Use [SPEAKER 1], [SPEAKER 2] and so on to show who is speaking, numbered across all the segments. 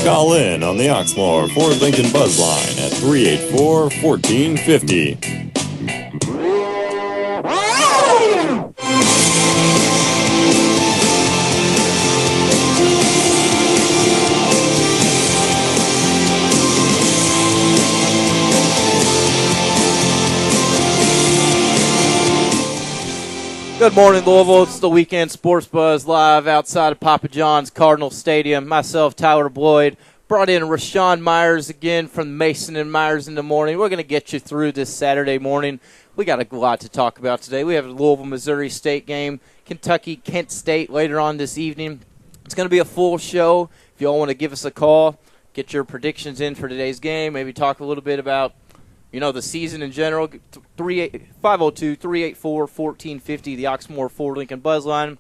[SPEAKER 1] Call in on the Oxmoor Ford Lincoln Buzz Line at 384-1450.
[SPEAKER 2] Good morning, Louisville. It's the Weekend Sports Buzz live outside of Papa John's Cardinal Stadium. Myself, Tyler Boyd, brought in Rashawn Myers again from Mason and Myers in the morning. We're going to get you through this Saturday morning. We got a lot to talk about today. We have a Louisville, Missouri State game, Kentucky, Kent State later on this evening. It's going to be a full show. If you all want to give us a call, get your predictions in for today's game, maybe talk a little bit about the season in general, 502-384-1450, the Oxmoor Ford Lincoln Buzz Line. And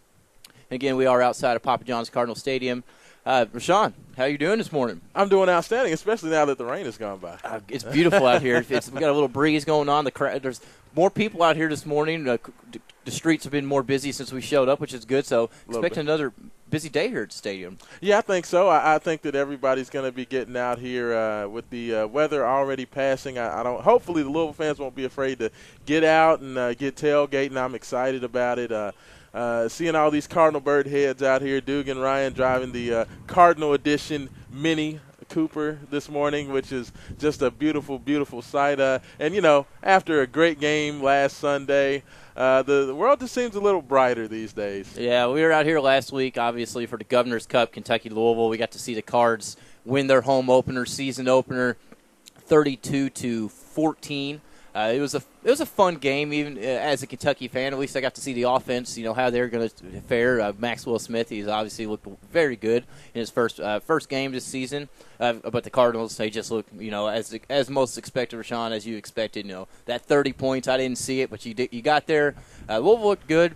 [SPEAKER 2] again, we are outside of Papa John's Cardinal Stadium. Rashawn, how are you doing this morning?
[SPEAKER 3] I'm doing outstanding, especially now that the rain has gone by.
[SPEAKER 2] It's beautiful out here. We got a little breeze going on. There's more people out here this morning. The streets have been more busy since we showed up, which is good. So expect another busy day here at the stadium.
[SPEAKER 3] Yeah, I think so. I think that everybody's going to be getting out here with the weather already passing. Hopefully the Louisville fans won't be afraid to get out and get tailgating. I'm excited about it. Seeing all these Cardinal bird heads out here, Dugan Ryan driving the Cardinal Edition Mini Cooper this morning, which is just a beautiful, beautiful sight. And after a great game last Sunday, the world just seems a little brighter these days.
[SPEAKER 2] Yeah, we were out here last week, obviously, for the Governor's Cup, Kentucky-Louisville. We got to see the Cards win their home opener, season opener, 32-14. It was a fun game, even as a Kentucky fan. At least I got to see the offense, how they're going to fare. Maxwell Smith, he's obviously looked very good in his first game this season. But the Cardinals, they just look, as most expected, Rashawn, as you expected. That 30 points, I didn't see it, but you got there. Louisville looked good.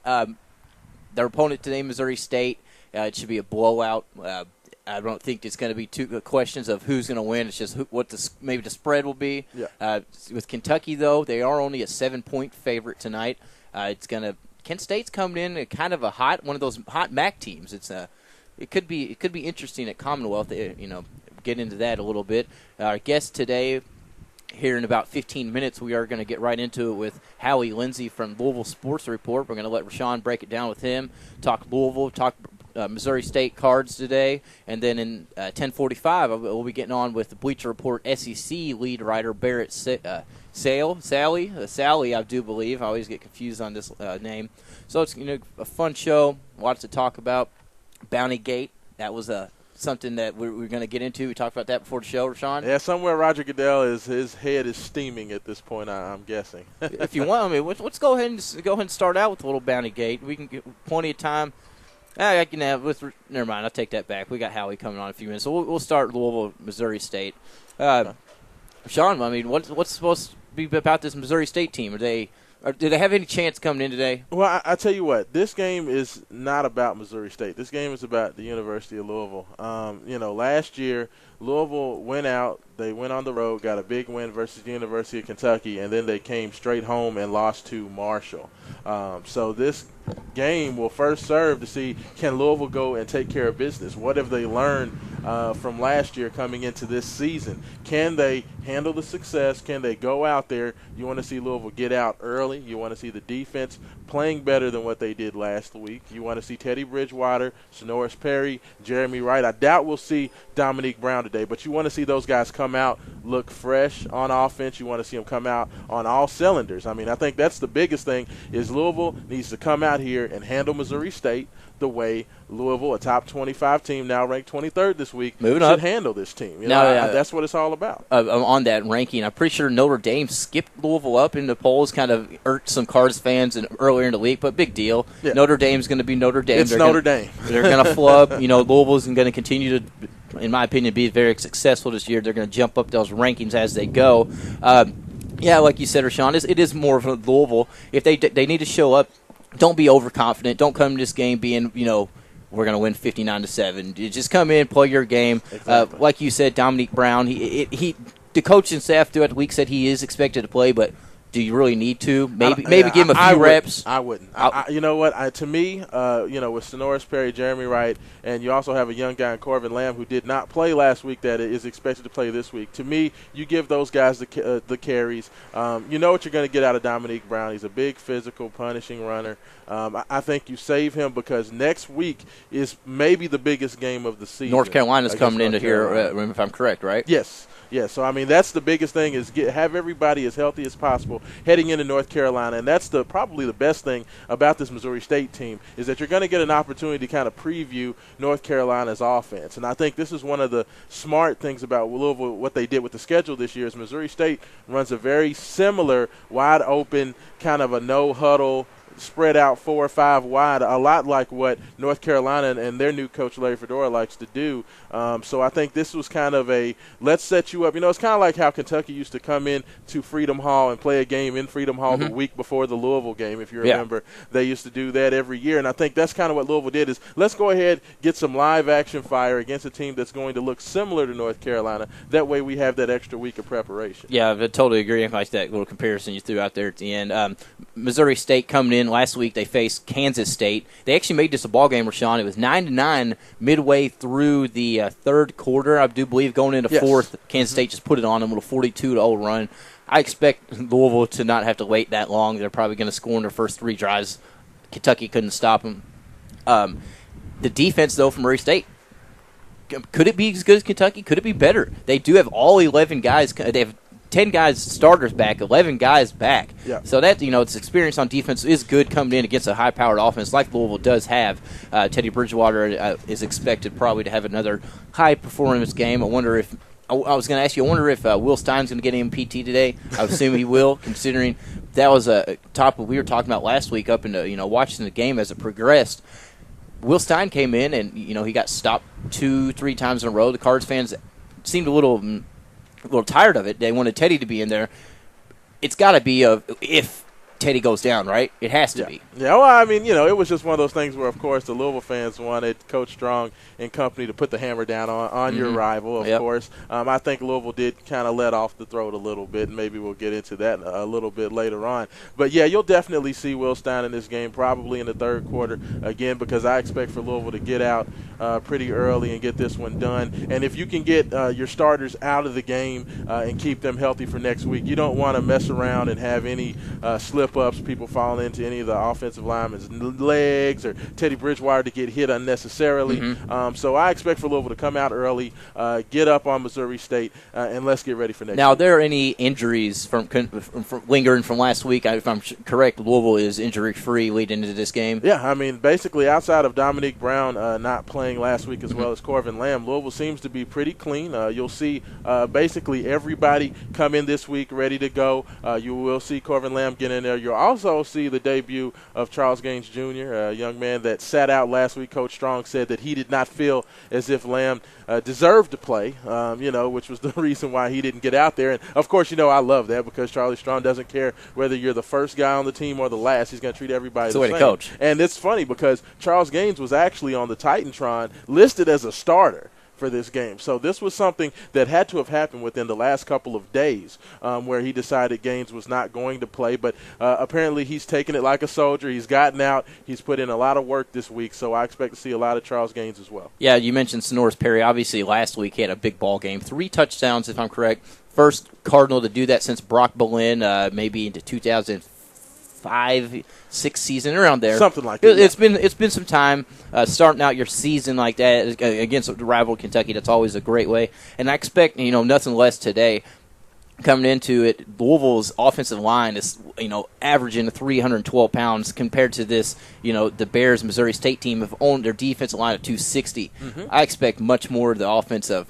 [SPEAKER 2] Their opponent today, Missouri State, it should be a blowout. I don't think it's going to be two questions of who's going to win. It's just maybe the spread will be.
[SPEAKER 3] Yeah.
[SPEAKER 2] With Kentucky, though, they are only a 7-point favorite tonight. Kent State's coming in kind of one of those hot MAC teams. It could be interesting at Commonwealth. Get into that a little bit. Our guest today, here in about 15 minutes, we are going to get right into it with Howie Lindsay from Louisville Sports Report. We're going to let Rashawn break it down with him, talk Louisville, talk Missouri State Cards today, and then in 10:45 we'll be getting on with the Bleacher Report SEC lead writer Barrett Sally, I do believe. I always get confused on this name. So it's a fun show, lots to talk about. Bounty Gate, that was something that we're going to get into. We talked about that before the show, Rashawn.
[SPEAKER 3] Yeah, somewhere Roger Goodell his head is steaming at this point. I'm guessing.
[SPEAKER 2] If you want, let's go ahead and start out with a little Bounty Gate. We can get plenty of time. Never mind. I'll take that back. We got Howie coming on in a few minutes, so we'll start Louisville, Missouri State. Sean, what's supposed to be about this Missouri State team? Do they have any chance coming in today?
[SPEAKER 3] Well, I tell you what, this game is not about Missouri State. This game is about the University of Louisville. Last year Louisville went out. They went on the road, got a big win versus the University of Kentucky, and then they came straight home and lost to Marshall. So this game will first serve to see, can Louisville go and take care of business? What have they learned from last year coming into this season? Can they handle the success? Can they go out there? You want to see Louisville get out early. You want to see the defense playing better than what they did last week. You want to see Teddy Bridgewater, Sonoris Perry, Jeremy Wright. I doubt we'll see Dominique Brown today, but you want to see those guys come out, look fresh on offense. You want to see them come out on all cylinders. I think that's the biggest thing is Louisville needs to come out here and handle Missouri State the way Louisville, a top 25 team, now ranked 23rd this week, should handle this team. That's what it's all about.
[SPEAKER 2] On that ranking, I'm pretty sure Notre Dame skipped Louisville up in the polls, kind of irked some Cards fans earlier in the week, but big deal. Yeah. Notre Dame's going to be Notre Dame.
[SPEAKER 3] It's Notre Dame.
[SPEAKER 2] They're going to flub. Louisville's going to continue to, in my opinion, be very successful this year. They're going to jump up those rankings as they go. Like you said, Rashawn, it is more of a Louisville. If they need to show up, don't be overconfident. Don't come to this game being, we're going to win 59-7. You just come in, play your game.
[SPEAKER 3] Exactly.
[SPEAKER 2] Like you said, Dominique Brown, the coaching staff throughout the week said he is expected to play, but Do you really need to? Maybe give him a few reps.
[SPEAKER 3] I wouldn't. You know what? To me, with Sonoris Perry, Jeremy Wright, and you also have a young guy in Corvin Lamb who did not play last week that is expected to play this week. To me, you give those guys the carries. You know what you're going to get out of Dominique Brown. He's a big, physical, punishing runner. I think you save him because next week is maybe the biggest game of the season.
[SPEAKER 2] North Carolina's coming into here, if I'm correct, right?
[SPEAKER 3] Yes. Yeah, so, I mean, that's the biggest thing is have everybody as healthy as possible heading into North Carolina. And that's probably the best thing about this Missouri State team is that you're going to get an opportunity to kind of preview North Carolina's offense. And I think this is one of the smart things about Louisville, what they did with the schedule this year is Missouri State runs a very similar, wide-open, kind of a no-huddle, spread out 4 or 5 wide, a lot like what North Carolina and their new coach Larry Fedora likes to do. So I think this was kind of let's set you up. It's kind of like how Kentucky used to come in to Freedom Hall and play a game in Freedom Hall the week before the Louisville game, if you remember. They used to do that every year, and I think that's kind of what Louisville did is let's go ahead, get some live action fire against a team that's going to look similar to North Carolina. That way we have that extra week of preparation.
[SPEAKER 2] Yeah, I totally agree. I like that little comparison you threw out there at the end. Missouri State coming in last week, they faced Kansas State. They actually made this a ball game, Rashawn. It was 9-9 midway through the third quarter, I do believe, going into fourth. Kansas State just put it on them with a 42-0 run. I expect Louisville to not have to wait that long. They're probably going to score in their first 3 drives. Kentucky couldn't stop them. The defense, though, from Murray State, could it be as good as Kentucky? Could it be better? They do have all 11 guys. They have 10 guys starters back, 11 guys back.
[SPEAKER 3] Yeah.
[SPEAKER 2] So that, its experience on defense is good coming in against a high-powered offense like Louisville does have. Teddy Bridgewater is expected probably to have another high-performance game. I wonder if – I was going to ask you, I wonder if Will Stein's going to get an MPT today. I assume he will, considering that was a topic we were talking about last week up into, watching the game as it progressed. Will Stein came in and, he got stopped 2-3 times in a row. The Cards fans seemed a little tired of it. They wanted Teddy to be in there. It's got to be if Teddy goes down, right? It has to be.
[SPEAKER 3] Yeah, well, I mean, it was just one of those things where, of course, the Louisville fans wanted Coach Strong and company to put the hammer down on your rival, of course. I think Louisville did kind of let off the throat a little bit, and maybe we'll get into that a little bit later on. But, yeah, you'll definitely see Will Stein in this game probably in the third quarter, again, because I expect for Louisville to get out pretty early and get this one done. And if you can get your starters out of the game and keep them healthy for next week, you don't want to mess around and have any slip-ups, people falling into any of the offensive linemen's legs or Teddy Bridgewater to get hit unnecessarily. So I expect for Louisville to come out early, get up on Missouri State, and let's get ready for next week.
[SPEAKER 2] Now, are there any injuries from lingering from last week? If I'm correct, Louisville is injury-free leading into this game.
[SPEAKER 3] Yeah, I mean, basically outside of Dominique Brown not playing last week as well as Corvin Lamb, Louisville seems to be pretty clean. You'll see basically everybody come in this week ready to go. You will see Corvin Lamb get in there. You'll also see the debut of Charles Gaines Jr., a young man that sat out last week. Coach Strong said that he did not feel as if Lamb deserved to play, which was the reason why he didn't get out there. And, of course, I love that because Charlie Strong doesn't care whether you're the first guy on the team or the last. He's going to treat everybody the same.
[SPEAKER 2] That's the way to coach.
[SPEAKER 3] And it's funny because Charles Gaines was actually on the Titantron listed as a starter for this game. So this was something that had to have happened within the last couple of days where he decided Gaines was not going to play. But apparently he's taken it like a soldier. He's gotten out. He's put in a lot of work this week. So I expect to see a lot of Charles Gaines as well.
[SPEAKER 2] Yeah, you mentioned Sonoris Perry. Obviously last week he had a big ball game. 3 touchdowns, if I'm correct. First Cardinal to do that since Brock Boleyn, maybe into 2005-6 season, around there.
[SPEAKER 3] Something like that.
[SPEAKER 2] It's been some time starting out your season like that against the rival Kentucky. That's always a great way. And I expect nothing less today. Coming into it, Louisville's offensive line is averaging 312 pounds compared to this the Bears Missouri State team have owned their defensive line at 260. I expect much more of the offensive.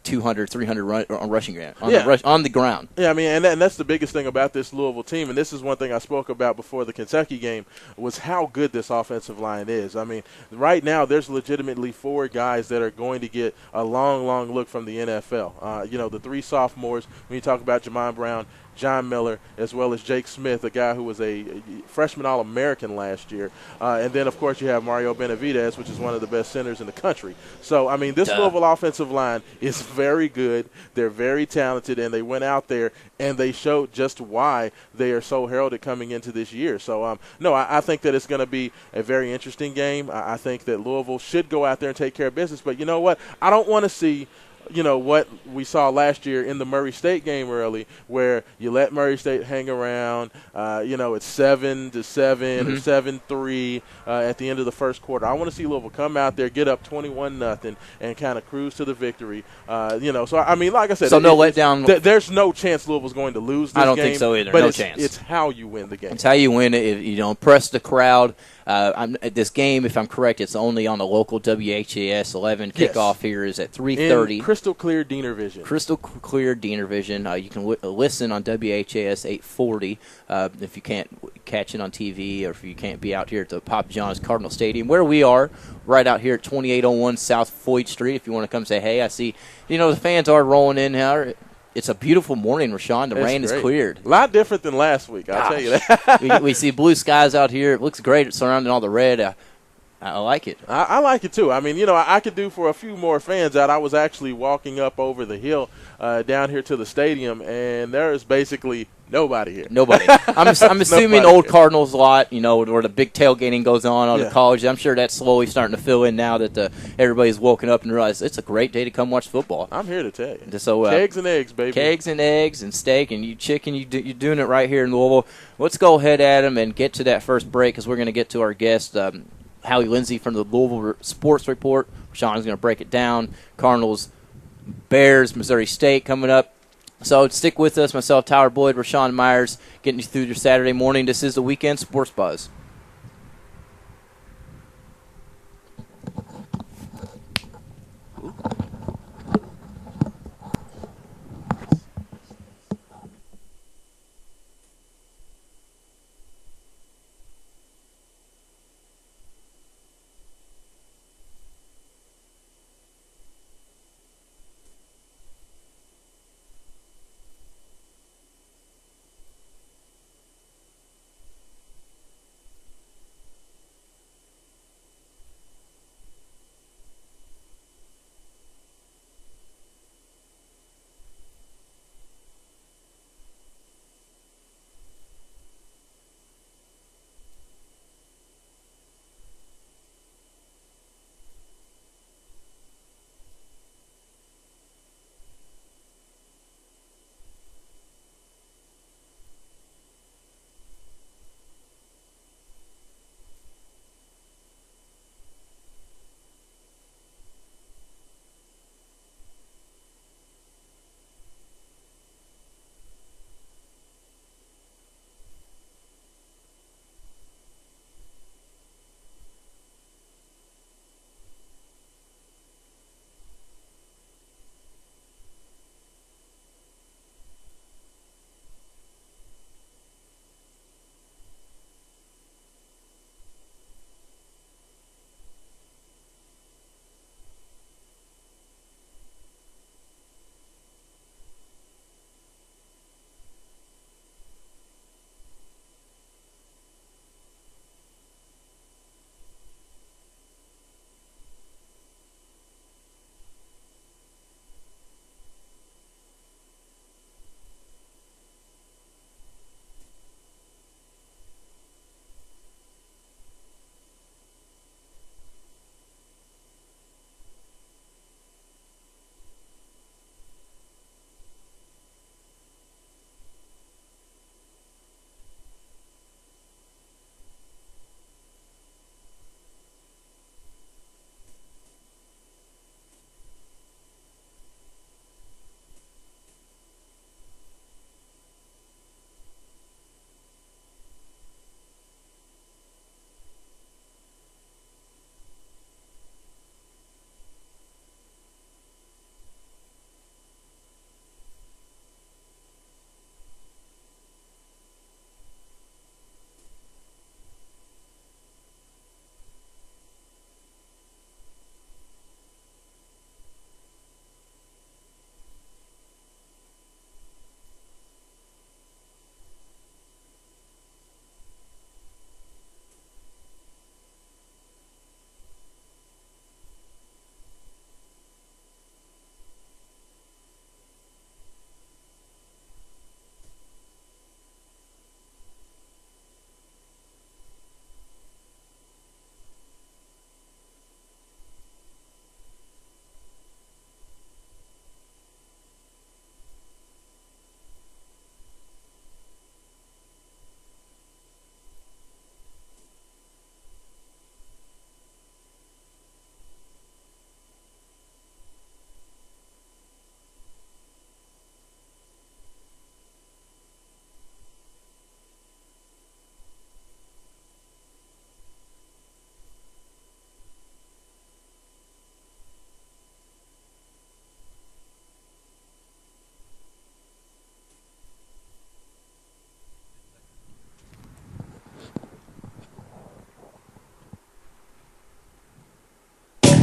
[SPEAKER 2] 200, 300 on rushing ground, on the ground.
[SPEAKER 3] Yeah, I mean, and that's the biggest thing about this Louisville team, and this is one thing I spoke about before the Kentucky game, was how good this offensive line is. I mean, right now there's legitimately 4 guys that are going to get a long, long look from the NFL. The 3 sophomores, when you talk about Jamon Brown, John Miller, as well as Jake Smith, a guy who was a freshman All-American last year. And then, of course, you have Mario Benavidez, which is one of the best centers in the country. So, I mean, this Louisville offensive line is very good. They're very talented, and they went out there and they showed just why they are so heralded coming into this year. So, no, I think that it's going to be a very interesting game. I think that Louisville should go out there and take care of business. But you know what? I don't want to see – what we saw last year in the Murray State game early, where you let Murray State hang around. It's 7-7 or 7-3 at the end of the first quarter. I want to see Louisville come out there, get up 21-0, and kind of cruise to the victory. So I mean, like I said,
[SPEAKER 2] so no letdown.
[SPEAKER 3] There's no chance Louisville's going to lose this game.
[SPEAKER 2] I don't think so either.
[SPEAKER 3] But
[SPEAKER 2] no chance.
[SPEAKER 3] It's how you win the game.
[SPEAKER 2] It's how you win it. If you don't press the crowd. This game, if I'm correct, it's only on the local WHAS 11. Kickoff here is at 3:30.
[SPEAKER 3] Crystal clear Diener Vision.
[SPEAKER 2] Crystal clear Diener Vision. You can listen on WHAS 840 if you can't catch it on TV, or if you can't be out here at the Papa John's Cardinal Stadium, where we are, right out here at 2801 South Floyd Street. If you want to come say hey, I see, the fans are rolling in here. It's a beautiful morning, Rashawn. The rain is cleared.
[SPEAKER 3] A lot different than last week, I'll tell you that.
[SPEAKER 2] we see blue skies out here. It looks great. It's surrounding all the red. I like it.
[SPEAKER 3] I like it, too. I mean, I could do for a few more fans out. I was actually walking up over the hill down here to the stadium, and there is basically nobody here.
[SPEAKER 2] Nobody. I'm assuming old Cardinals lot, where the big tailgating goes on the college. I'm sure that's slowly starting to fill in now that everybody's woken up and realized it's a great day to come watch football.
[SPEAKER 3] I'm here to tell you.
[SPEAKER 2] So,
[SPEAKER 3] kegs and eggs, baby.
[SPEAKER 2] Kegs and eggs and steak and chicken. You're doing it right here in Louisville. Let's go ahead, Adam, and get to that first break, because we're going to get to our guest, Howie Lindsay from the Louisville Sports Report. Sean is going to break it down. Cardinals, Bears, Missouri State coming up. So stick with us. Myself, Tyler Boyd, Rashawn Myers, getting you through your Saturday morning. This is the Weekend Sports Buzz.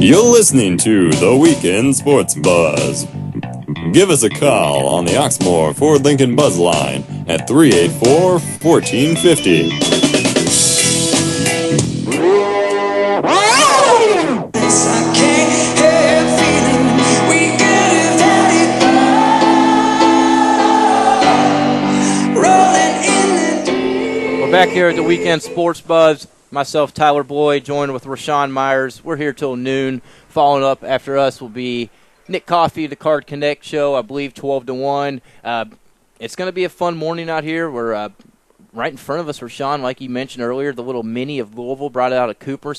[SPEAKER 1] You're listening to The Weekend Sports Buzz. Give us a call on the Oxmoor Ford Lincoln Buzz line at 384-1450.
[SPEAKER 2] We're back here at the Weekend Sports Buzz. Myself, Tyler Boyd, joined with Rashawn Myers. We're here till noon. Following up after us will be Nick Coffey, the Card Connect show, I believe 12 to 1. It's going to be a fun morning out here. We're right in front of us, Rashawn, like you mentioned earlier, the little mini of Louisville brought out a Cooper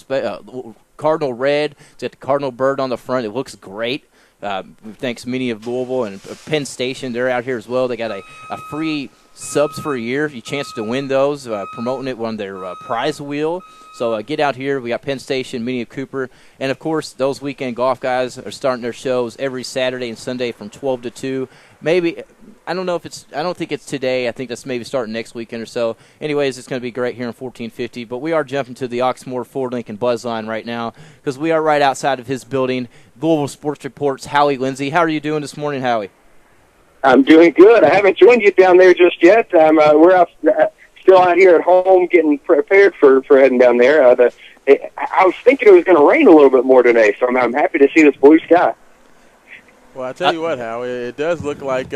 [SPEAKER 2] Cardinal red. It's got the Cardinal bird on the front. It looks great. Thanks Mini of Louisville and Penn Station. They're out here as well. They got a free subs for a year. You chance to win those, promoting it on their prize wheel. So get out here. We got Penn Station, Mini of Cooper. And, of course, those weekend golf guys are starting their shows every Saturday and Sunday from 12 to 2. Maybe – I don't think it's today. I think that's maybe starting next weekend or so. Anyways, it's going to be great here in 1450. But we are jumping to the Oxmoor Ford Lincoln Buzz line right now because we are right outside of his building. Louisville Sports Report's Howie Lindsay. How are you doing this morning, Howie? I'm
[SPEAKER 4] doing good. I haven't joined you down there just yet. We're still out here at home getting prepared for heading down there. I was thinking it was going to rain a little bit more today, so I'm happy to see this blue sky.
[SPEAKER 3] Well, I tell you what, Howie, it does look like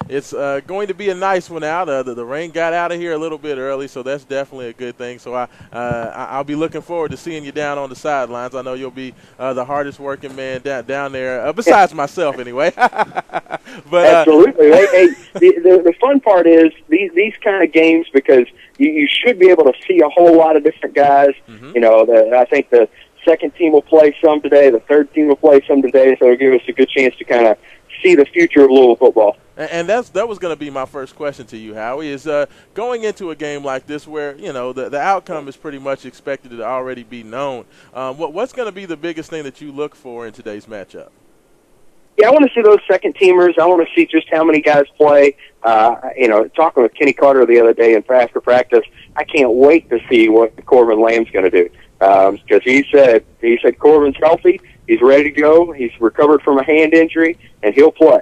[SPEAKER 3] it's going to be a nice one out. The rain got out of here a little bit early, so that's definitely a good thing. So I'll be looking forward to seeing you down on the sidelines. I know you'll be the hardest working man down there, besides myself anyway. But
[SPEAKER 4] absolutely. The fun part is these kind of games, because you should be able to see a whole lot of different guys. Mm-hmm. You know, I think the second team will play some today. The third team will play some today, so it'll give us a good chance to kind of see the future of Louisville football.
[SPEAKER 3] And that was going to be my first question to you, Howie, is going into a game like this where, you know, the outcome is pretty much expected to already be known. What's going to be the biggest thing that you look for in today's matchup?
[SPEAKER 4] Yeah, I want to see those second-teamers. I want to see just how many guys play. Talking with Kenny Carter the other day after practice, I can't wait to see what Corbin Lamb's going to do. Because he said Corbin's healthy, he's ready to go, he's recovered from a hand injury, and he'll play.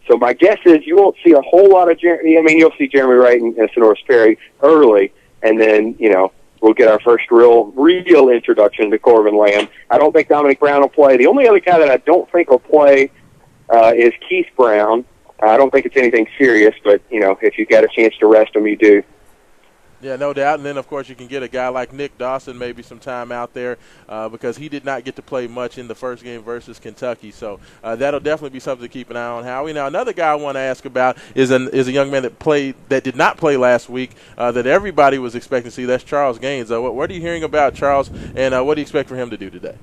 [SPEAKER 4] So my guess is you won't see a whole lot of you'll see Jeremy Wright and Sonoris Perry early, and then, we'll get our first real introduction to Corbin Lamb. I don't think Dominic Brown will play. The only other guy that I don't think will play is Keith Brown. I don't think it's anything serious, but, if you got a chance to rest him, you do.
[SPEAKER 3] Yeah, no doubt. And then, of course, you can get a guy like Nick Dawson maybe some time out there because he did not get to play much in the first game versus Kentucky. So that'll definitely be something to keep an eye on, Howie. Now, another guy I want to ask about is a young man that did not play last week that everybody was expecting to see. That's Charles Gaines. What are you hearing about Charles, and what do you expect for him to do today?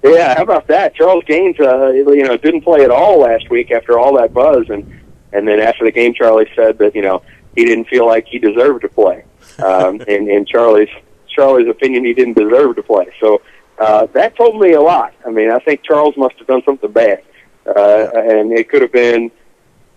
[SPEAKER 4] Yeah, how about that? Charles Gaines, didn't play at all last week after all that buzz, and then after the game, Charlie said that, he didn't feel like he deserved to play. In Charlie's opinion, he didn't deserve to play. So that told me a lot. I mean, I think Charles must have done something bad. And it could have been,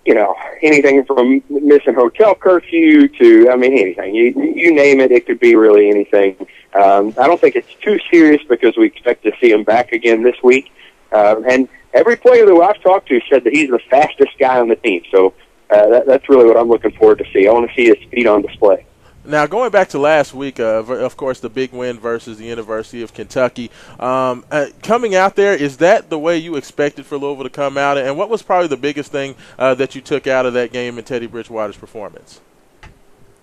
[SPEAKER 4] anything from missing hotel curfew to, anything. You name it, it could be really anything. I don't think it's too serious because we expect to see him back again this week. And every player that I've talked to said that he's the fastest guy on the team. So that's really what I'm looking forward to see. I want to see his speed on display.
[SPEAKER 3] Now, going back to last week, of course, the big win versus the University of Kentucky. Coming out there, is that the way you expected for Louisville to come out? And what was probably the biggest thing that you took out of that game in Teddy Bridgewater's performance?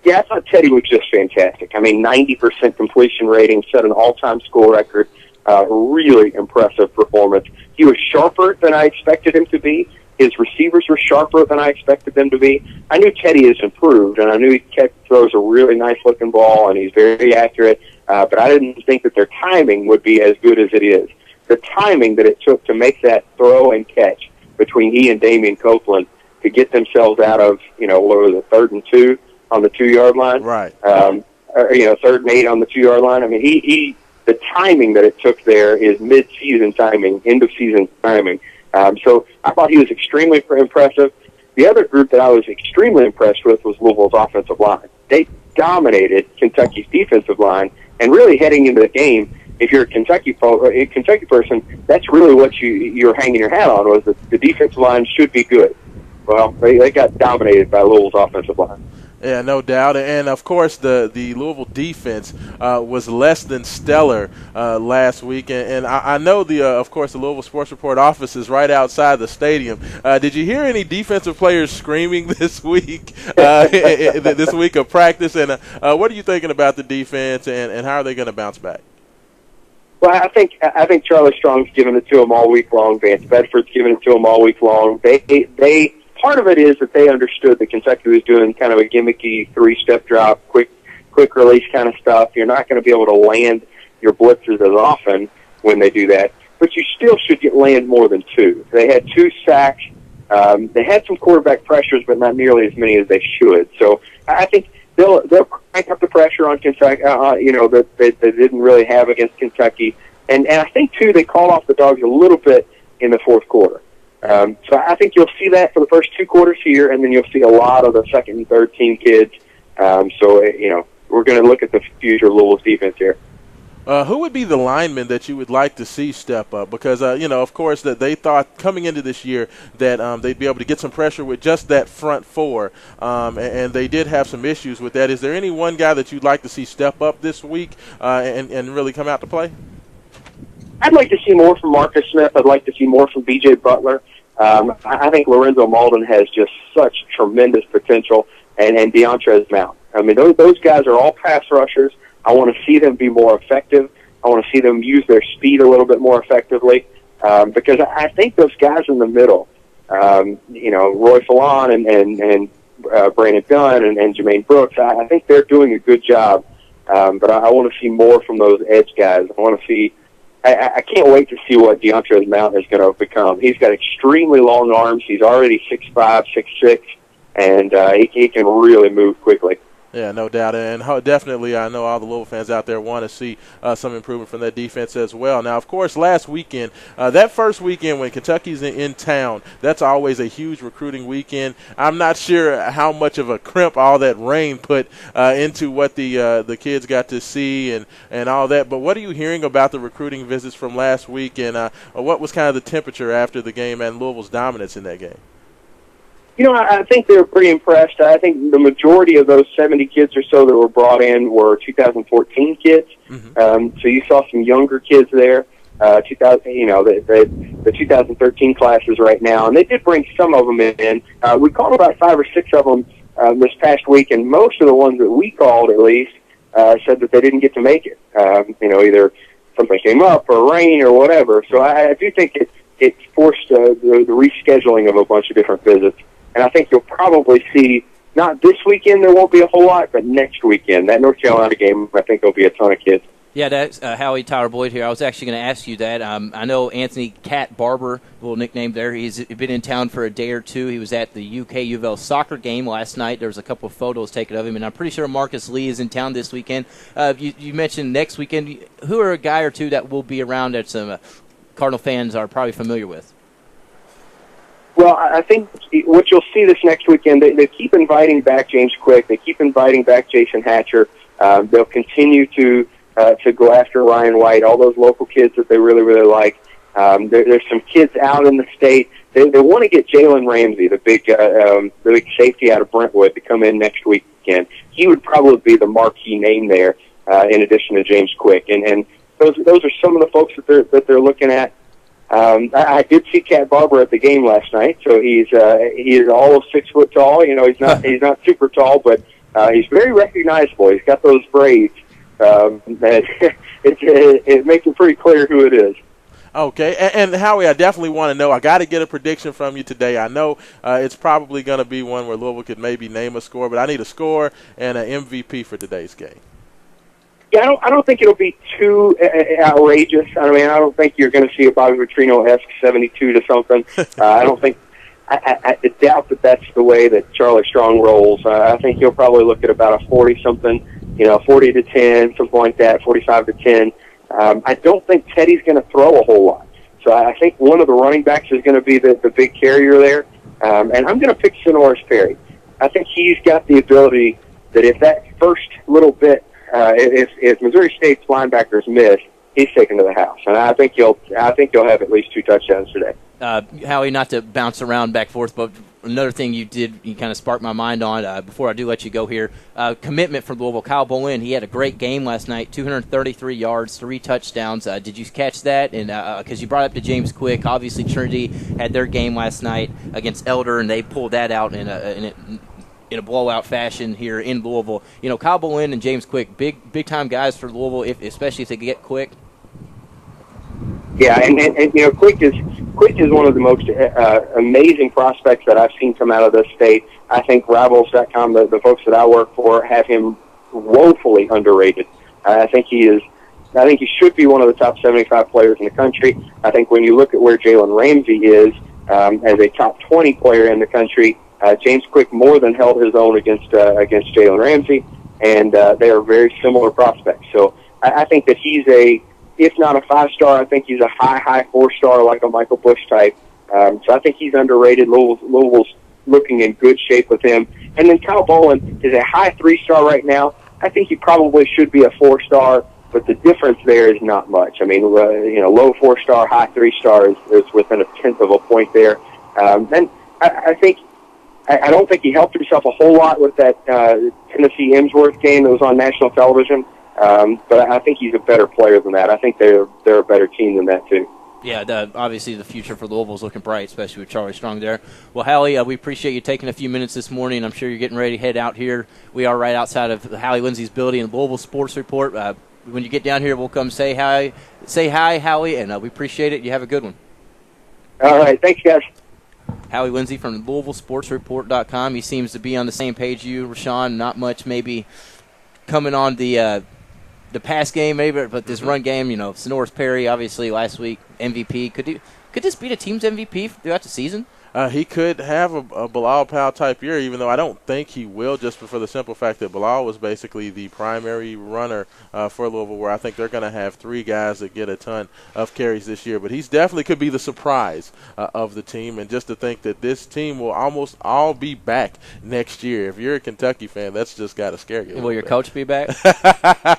[SPEAKER 4] Yeah, I thought Teddy was just fantastic. 90% completion rating, set an all-time school record. Really impressive performance. He was sharper than I expected him to be. His receivers were sharper than I expected them to be. I knew Teddy has improved, and I knew he throws a really nice-looking ball, and he's very accurate, but I didn't think that their timing would be as good as it is. The timing that it took to make that throw and catch between he and Damian Copeland to get themselves out of, what was it, 3rd and 2 on the 2-yard line?
[SPEAKER 3] Right.
[SPEAKER 4] 3rd and 8 on the 2-yard line. The timing that it took there is mid-season timing, end-of-season timing. So I thought he was extremely impressive. The other group that I was extremely impressed with was Louisville's offensive line. They dominated Kentucky's defensive line, and really heading into the game, if you're a Kentucky person, that's really what you're hanging your hat on, was that the defensive line should be good. Well, they got dominated by Louisville's offensive line.
[SPEAKER 3] Yeah, no doubt. And, of course, the Louisville defense was less than stellar last week. And I know, of course, the Louisville Sports Report office is right outside the stadium. Did you hear any defensive players screaming this week, this week of practice? And what are you thinking about the defense, and how are they going to bounce back?
[SPEAKER 4] Well, I think Charlie Strong's given it to them all week long. Vance Bedford's given it to them all week long. They part of it is that they understood that Kentucky was doing kind of a gimmicky 3-step drop, quick release kind of stuff. You're not going to be able to land your blitzers as often when they do that, but you still should land more than 2. They had 2 sacks. They had some quarterback pressures, but not nearly as many as they should. So I think they'll crank up the pressure on Kentucky, that they didn't really have against Kentucky. And I think, too, they called off the Dogs a little bit in the fourth quarter. So I think you'll see that for the first 2 quarters here, and then you'll see a lot of the second and third team kids. So we're going to look at the future of Louisville's defense here.
[SPEAKER 3] Who would be the linemen that you would like to see step up? Because, of course, that they thought coming into this year that they'd be able to get some pressure with just that front 4, and they did have some issues with that. Is there any one guy that you'd like to see step up this week and really come out to play?
[SPEAKER 4] I'd like to see more from Marcus Smith. I'd like to see more from B.J. Butler. I think Lorenzo Malden has just such tremendous potential, and DeAndre Mount. I mean, those guys are all pass rushers. I want to see them be more effective. I want to see them use their speed a little bit more effectively, because I think those guys in the middle, Roy Fallon and Brandon Dunn and Jermaine Brooks, I think they're doing a good job. But I want to see more from those edge guys. I want to see. I can't wait to see what DeAndre Mount is going to become. He's got extremely long arms. He's already 6'5", 6'6", and he can really move quickly.
[SPEAKER 3] Yeah, no doubt. And definitely I know all the Louisville fans out there want to see some improvement from that defense as well. Now, of course, last weekend, that first weekend when Kentucky's in town, that's always a huge recruiting weekend. I'm not sure how much of a crimp all that rain put into what the kids got to see and all that. But what are you hearing about the recruiting visits from last week, and what was kind of the temperature after the game and Louisville's dominance in that game?
[SPEAKER 4] I think they were pretty impressed. I think the majority of those 70 kids or so that were brought in were 2014 kids. Mm-hmm. So you saw some younger kids there. The 2013 classes right now, and they did bring some of them in. We called about 5 or 6 of them this past week, and most of the ones that we called, at least, said that they didn't get to make it. Either something came up or rain or whatever. So I do think it forced the rescheduling of a bunch of different visits. And I think you'll probably see, not this weekend there won't be a whole lot, but next weekend, that North Carolina game, I think there'll be a ton of kids.
[SPEAKER 2] Yeah, that's Howie Tyler Boyd here. I was actually going to ask you that. I know Anthony Cat Barber, little nickname there, he's been in town for a day or two. He was at the UK U of L soccer game last night. There was a couple of photos taken of him, and I'm pretty sure Marcus Lee is in town this weekend. You mentioned next weekend. Who are a guy or two that will be around that some Cardinal fans are probably familiar with?
[SPEAKER 4] Well, I think what you'll see this next weekend, they keep inviting back James Quick. They keep inviting back Jason Hatcher. They'll continue to go after Ryan White, all those local kids that they really, really like. There's some kids out in the state. They want to get Jalen Ramsey, the big safety out of Brentwood, to come in next weekend. He would probably be the marquee name there, in addition to James Quick. And those are some of the folks that they're looking at. I did see Cat Barber at the game last night, so he is all of 6 foot tall. He's not super tall, but he's very recognizable. He's got those braids. It makes it pretty clear who it is.
[SPEAKER 3] Okay, and Howie, I definitely want to know. I got to get a prediction from you today. I know it's probably going to be one where Louisville could maybe name a score, but I need a score and an MVP for today's game.
[SPEAKER 4] Yeah, I don't think it'll be too outrageous. I mean, I don't think you're going to see a Bobby Petrino-esque 72 to something. I doubt that that's the way that Charlie Strong rolls. I think he'll probably look at about a 40-something, 40 to 10, something like that, 45 to 10. I don't think Teddy's going to throw a whole lot. So I think one of the running backs is going to be the big carrier there. And I'm going to pick Sonoris Perry. I think he's got the ability that if that first little bit, if Missouri State's linebackers miss, he's taken to the house, and I think he'll have at least 2 touchdowns today.
[SPEAKER 2] Howie, not to bounce around back and forth, but another thing you kind of sparked my mind on before I do let you go here. Commitment from Louisville, Kyle Bolin. He had a great game last night, 233 yards, 3 touchdowns. Did you catch that? And because you brought up to James Quick, obviously Trinity had their game last night against Elder, and they pulled that out in a blowout fashion here in Louisville. You know, Kyle Bolin and James Quick, big time guys for Louisville, especially if they get Quick.
[SPEAKER 4] Yeah, and you know, Quick is one of the most amazing prospects that I've seen come out of this state. I think Rivals.com, the folks that I work for, have him woefully underrated. I think he should be one of the top 75 players in the country. I think when you look at where Jalen Ramsey is as a top 20 player in the country, James Quick more than held his own against Jalen Ramsey, and they are very similar prospects. So I think that he's if not a 5-star, I think he's a high 4-star, like a Michael Bush type. So I think he's underrated. Louisville's looking in good shape with him. And then Kyle Bolin is a high 3-star right now. I think he probably should be a 4-star, but the difference there is not much. I mean, low 4-star, high 3-star is within a tenth of a point there. And I don't think he helped himself a whole lot with that Tennessee Emsworth game that was on national television. But I think he's a better player than that. I think they're a better team than that, too.
[SPEAKER 2] Yeah, obviously the future for Louisville is looking bright, especially with Charlie Strong there. Well, Hallie, we appreciate you taking a few minutes this morning. I'm sure you're getting ready to head out here. We are right outside of Hallie Lindsey's building in Louisville Sports Report. When you get down here, we'll come say hi. Say hi, Hallie, and we appreciate it. You have a good one.
[SPEAKER 4] All right. Thanks, guys.
[SPEAKER 2] Hallie Lindsey from LouisvilleSportsReport.com. He seems to be on the same page you, Rashawn. Not much maybe coming on the pass game, maybe, but this run game, Sonoris Perry, obviously, last week, MVP. Could this be the team's MVP throughout the season?
[SPEAKER 3] He could have a Bilal Powell type year, even though I don't think he will, just for the simple fact that Bilal was basically the primary runner for Louisville, where I think they're going to have 3 guys that get a ton of carries this year. But he's definitely could be the surprise of the team. And just to think that this team will almost all be back next year. If you're a Kentucky fan, that's just got to scare you.
[SPEAKER 2] Will your coach be back?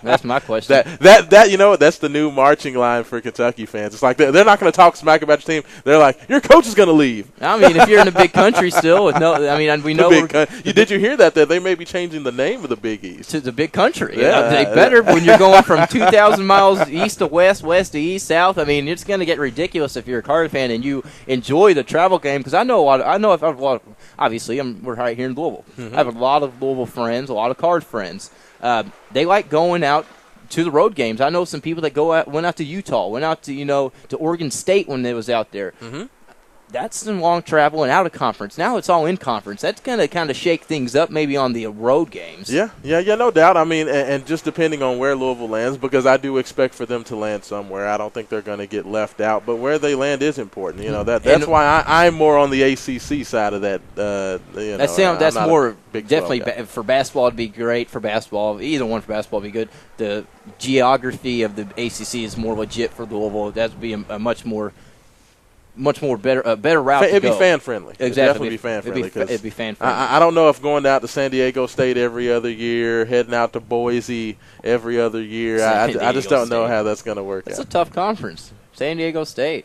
[SPEAKER 2] That's my question.
[SPEAKER 3] That's the new marching line for Kentucky fans. It's like they're not going to talk smack about your team. They're like, your coach is going to leave.
[SPEAKER 2] I mean, if you're in a big country still, we know
[SPEAKER 3] did you hear that they may be changing the name of the Big East
[SPEAKER 2] to the big country? Yeah, they better when you're going from 2,000 miles east to west, west to east, south. I mean, it's going to get ridiculous if you're a Carter fan and you enjoy the travel game. Because obviously, we're right here in Louisville.
[SPEAKER 3] Mm-hmm.
[SPEAKER 2] I have a lot of Louisville friends, a lot of Card friends. They like going out to the road games. I know some people that went out to Utah, went out to to Oregon State when they was out there.
[SPEAKER 3] Mm-hmm.
[SPEAKER 2] That's some long travel and out of conference. Now it's all in conference. That's going to kind of shake things up maybe on the road games.
[SPEAKER 3] Yeah, no doubt. I mean, and just depending on where Louisville lands, because I do expect for them to land somewhere. I don't think they're going to get left out, but where they land is important. That's why I'm more on the ACC side of that.
[SPEAKER 2] That's more definitely for basketball. It'd be great for basketball. Either one for basketball would be good. The geography of the ACC is more legit for Louisville. That would be a much more better route.
[SPEAKER 3] It'd be fan friendly.
[SPEAKER 2] Exactly,
[SPEAKER 3] it'd definitely be fan friendly.
[SPEAKER 2] It'd be fan friendly.
[SPEAKER 3] I don't know if going out to San Diego State every other year, heading out to Boise every other year. I just don't know how that's going to work.
[SPEAKER 2] It's a tough conference. San Diego State.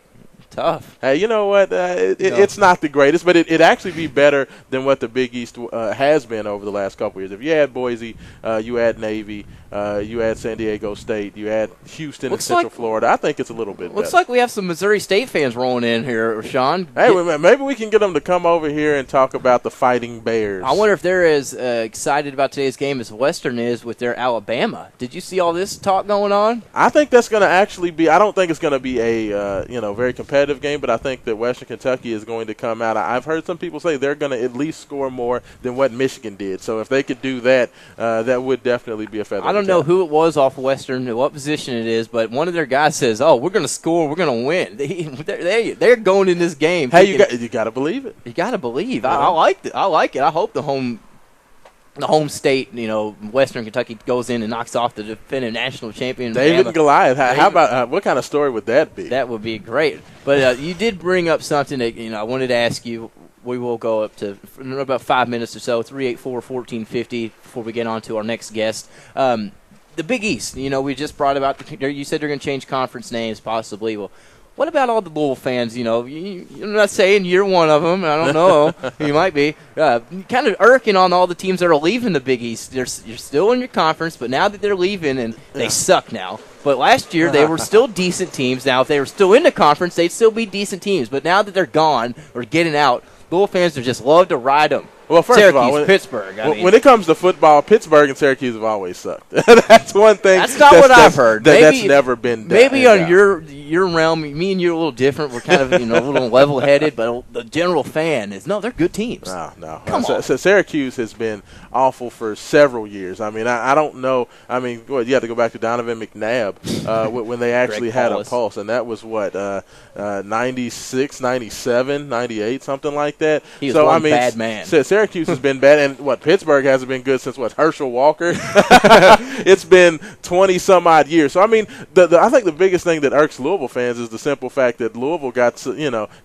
[SPEAKER 2] Tough.
[SPEAKER 3] Hey, you know what? It's not the greatest, but it'd actually be better than what the Big East has been over the last couple years. If you add Boise, you add Navy, you add San Diego State, you add Houston and Central Florida, I think it's a little bit better.
[SPEAKER 2] Looks like we have some Missouri State fans rolling in here, Sean.
[SPEAKER 3] Hey, maybe we can get them to come over here and talk about the Fighting Bears.
[SPEAKER 2] I wonder if they're as excited about today's game as Western is with their Alabama. Did you see all this talk going on?
[SPEAKER 3] I think that's going to actually be – I don't think it's going to be a very competitive game, but I think that Western Kentucky is going to come out. I've heard some people say they're going to at least score more than what Michigan did. So if they could do that, that would definitely be a feather.
[SPEAKER 2] I don't know who it was off Western, what position it is, but one of their guys says, "Oh, we're going to score, we're going to win." They're going in this game.
[SPEAKER 3] Hey, you got to believe it.
[SPEAKER 2] You got to believe. I like it. I like it. I hope the home state, Western Kentucky goes in and knocks off the defending national champion.
[SPEAKER 3] David and Goliath. How about what kind of story would that be?
[SPEAKER 2] That would be great. But you did bring up something that I wanted to ask you. We will go up to about 5 minutes or so, 384-1450 before we get on to our next guest. the Big East. We just brought about you said they're going to change conference names possibly. Well, what about all the Louisville fans? You're not saying you're one of them. I don't know. You might be. Kind of irking on all the teams that are leaving the Big East. You're still in your conference, but now that they're leaving, and they suck now. But last year, they were still decent teams. Now, if they were still in the conference, they'd still be decent teams. But now that they're gone or getting out, Louisville fans just love to ride them.
[SPEAKER 3] Well, first
[SPEAKER 2] Syracuse,
[SPEAKER 3] of all,
[SPEAKER 2] Pittsburgh.
[SPEAKER 3] When it comes to football, Pittsburgh and Syracuse have always sucked. That's one thing.
[SPEAKER 2] That's not what I've heard.
[SPEAKER 3] That's never been done.
[SPEAKER 2] Maybe on your realm, me and you are a little different. We're kind of a little level-headed, but the general fan is, no, they're good teams.
[SPEAKER 3] No.
[SPEAKER 2] Come on.
[SPEAKER 3] So Syracuse has been awful for several years. I mean, I don't know. I mean, you have to go back to Donovan McNabb when they actually had a pulse, and that was 96, 97, 98, something like that.
[SPEAKER 2] He was one bad man.
[SPEAKER 3] Syracuse has been bad, and Pittsburgh hasn't been good since Herschel Walker. It's been 20-some-odd years. So, I mean, I think the biggest thing that irks Louisville fans is the simple fact that Louisville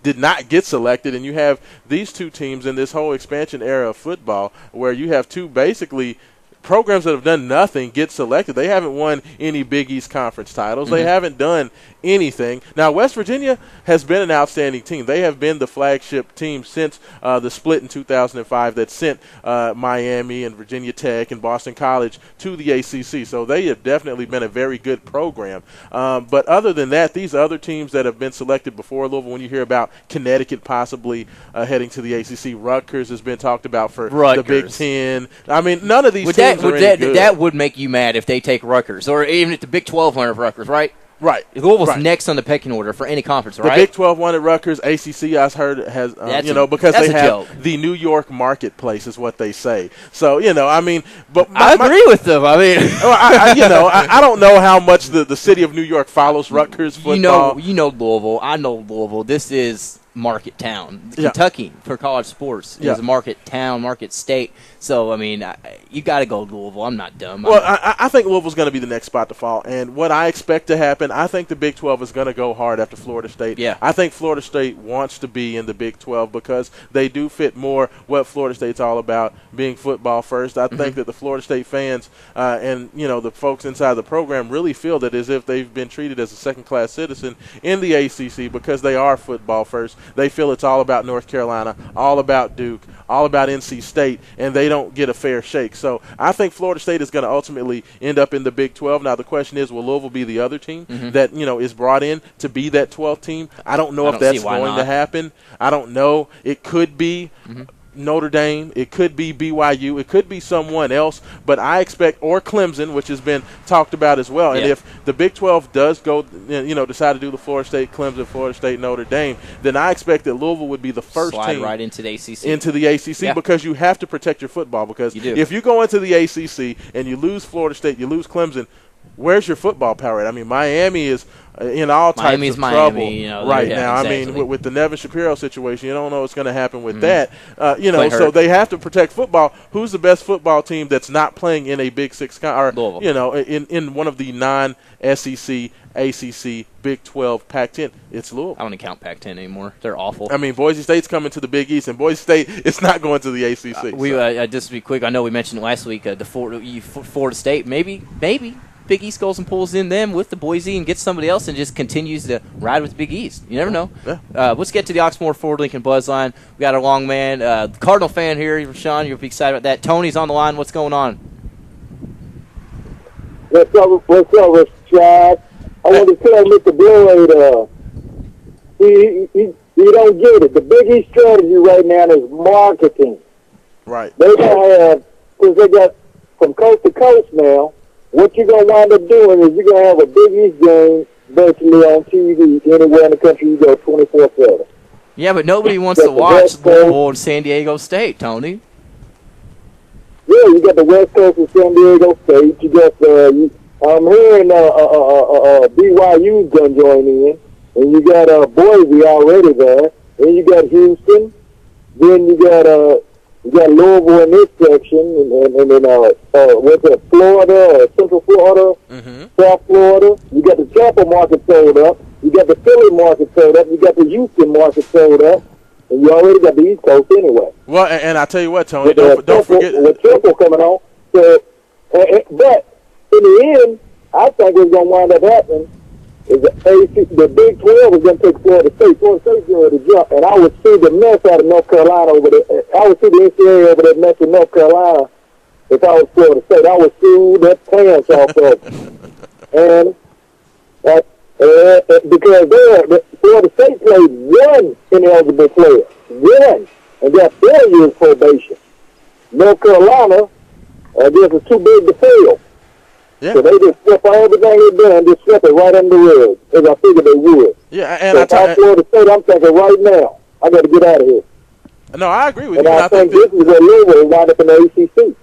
[SPEAKER 3] did not get selected, and you have these two teams in this whole expansion era of football where you have two basically programs that have done nothing get selected. They haven't won any Big East Conference titles. Mm-hmm. They haven't done anything. Now, West Virginia has been an outstanding team. They have been the flagship team since the split in 2005 that sent Miami and Virginia Tech and Boston College to the ACC. So they have definitely been a very good program. But other than that, these other teams that have been selected before Louisville, when you hear about Connecticut possibly heading to the ACC, Rutgers has been talked about for the Big Ten. I mean, none of these teams are any good.
[SPEAKER 2] That would make you mad if they take Rutgers, or even if the Big 12 won Rutgers, right?
[SPEAKER 3] Right.
[SPEAKER 2] Louisville's next on the pecking order for any conference, right?
[SPEAKER 3] The Big 12 won at Rutgers. ACC, I've heard, has, because they have the New York marketplace is what they say. So, I mean. But
[SPEAKER 2] I agree with them. I mean.
[SPEAKER 3] I don't know how much the city of New York follows Rutgers football.
[SPEAKER 2] You know Louisville. I know Louisville. This is market town. Kentucky for college sports is a market town, market state. So, I mean, you got to go Louisville. I'm not dumb.
[SPEAKER 3] Well, I think Louisville's going to be the next spot to fall. And what I expect to happen, I think the Big 12 is going to go hard after Florida State.
[SPEAKER 2] Yeah.
[SPEAKER 3] I think Florida State wants to be in the Big 12 because they do fit more what Florida State's all about, being football first. I think that the Florida State fans and, the folks inside the program really feel that as if they've been treated as a second-class citizen in the ACC because they are football first. They feel it's all about North Carolina, all about Duke, all about NC State, and they don't get a fair shake. So I think Florida State is going to ultimately end up in the Big 12. Now the question is, will Louisville be the other team that is brought in to be that 12th team? I don't know if that's going to happen. I don't know. It could be Notre Dame, it could be BYU, it could be someone else, but I expect, or Clemson, which has been talked about as well. And if the Big 12 does go, decide to do the Florida State, Clemson, Florida State, Notre Dame, then I expect that Louisville would be the first team
[SPEAKER 2] right into the ACC.
[SPEAKER 3] Because you have to protect your football. Because if you go into the ACC and you lose Florida State, you lose Clemson, where's your football power at? I mean, Miami is in all types of trouble right now.
[SPEAKER 2] Exactly.
[SPEAKER 3] I mean, with the Nevin Shapiro situation, you don't know what's going to happen with that. So they have to protect football. Who's the best football team that's not playing in a Big Six or in one of the non-SEC, ACC, Big 12, Pac-10? It's Louisville.
[SPEAKER 2] I don't even count Pac-10 anymore. They're awful.
[SPEAKER 3] I mean, Boise State's coming to the Big East, and Boise State is not going to the ACC.
[SPEAKER 2] Just to be quick, I know we mentioned last week the Florida State. Maybe Big East goes and pulls in them with the Boise and gets somebody else and just continues to ride with Big East. You never know.
[SPEAKER 3] Yeah.
[SPEAKER 2] Let's get to the Oxmoor Ford Lincoln Buzzline. We got our long man, the Cardinal fan here, Sean. You'll be excited about that. Tony's on the line. What's going on?
[SPEAKER 5] What's up, Rashad? I want to tell Mr. Blade, he don't get it. The Big East strategy right now is marketing.
[SPEAKER 3] Right.
[SPEAKER 5] They're going to have, because they got from coast to coast now, what you're going to wind up doing is you're going to have a Big East game virtually on TV anywhere in the country you go 24/7.
[SPEAKER 2] Yeah, but nobody wants to watch Louisville and San Diego State, Tony.
[SPEAKER 5] Yeah, you got the West Coast of San Diego State. You got I'm hearing BYU's going to join in, and you got Boise already there. Then you got Houston. Then you got Louisville in this section, and then what's that? Florida, Central Florida, South Florida. You got the Tampa market sold up. You got the Philly market sold up. You got the Houston market sold up. And you already got the East Coast anyway.
[SPEAKER 3] Well, and I tell you what, Tony, don't forget.
[SPEAKER 5] With Temple coming on. So, but in the end, I think what's going to wind up happening is the Big 12 is going to take Florida State. Florida State's going to jump, and I would see the mess out of North Carolina over there. I would see the NCAA over there mess with North Carolina if I was Florida State. I would sue their pants off of them. And because Florida State played one ineligible player, one, and got 4 years probation. North Carolina, this is too big to fail.
[SPEAKER 3] Yeah.
[SPEAKER 5] So they just swept everything they've done, just swept it right under the rug, as I figured they would.
[SPEAKER 3] Yeah, and
[SPEAKER 5] so if I'm Florida State, I'm thinking right now, I got to get out of here.
[SPEAKER 3] No, I agree with
[SPEAKER 5] and
[SPEAKER 3] you.
[SPEAKER 5] I think this is where Louisville wind up in the ACC.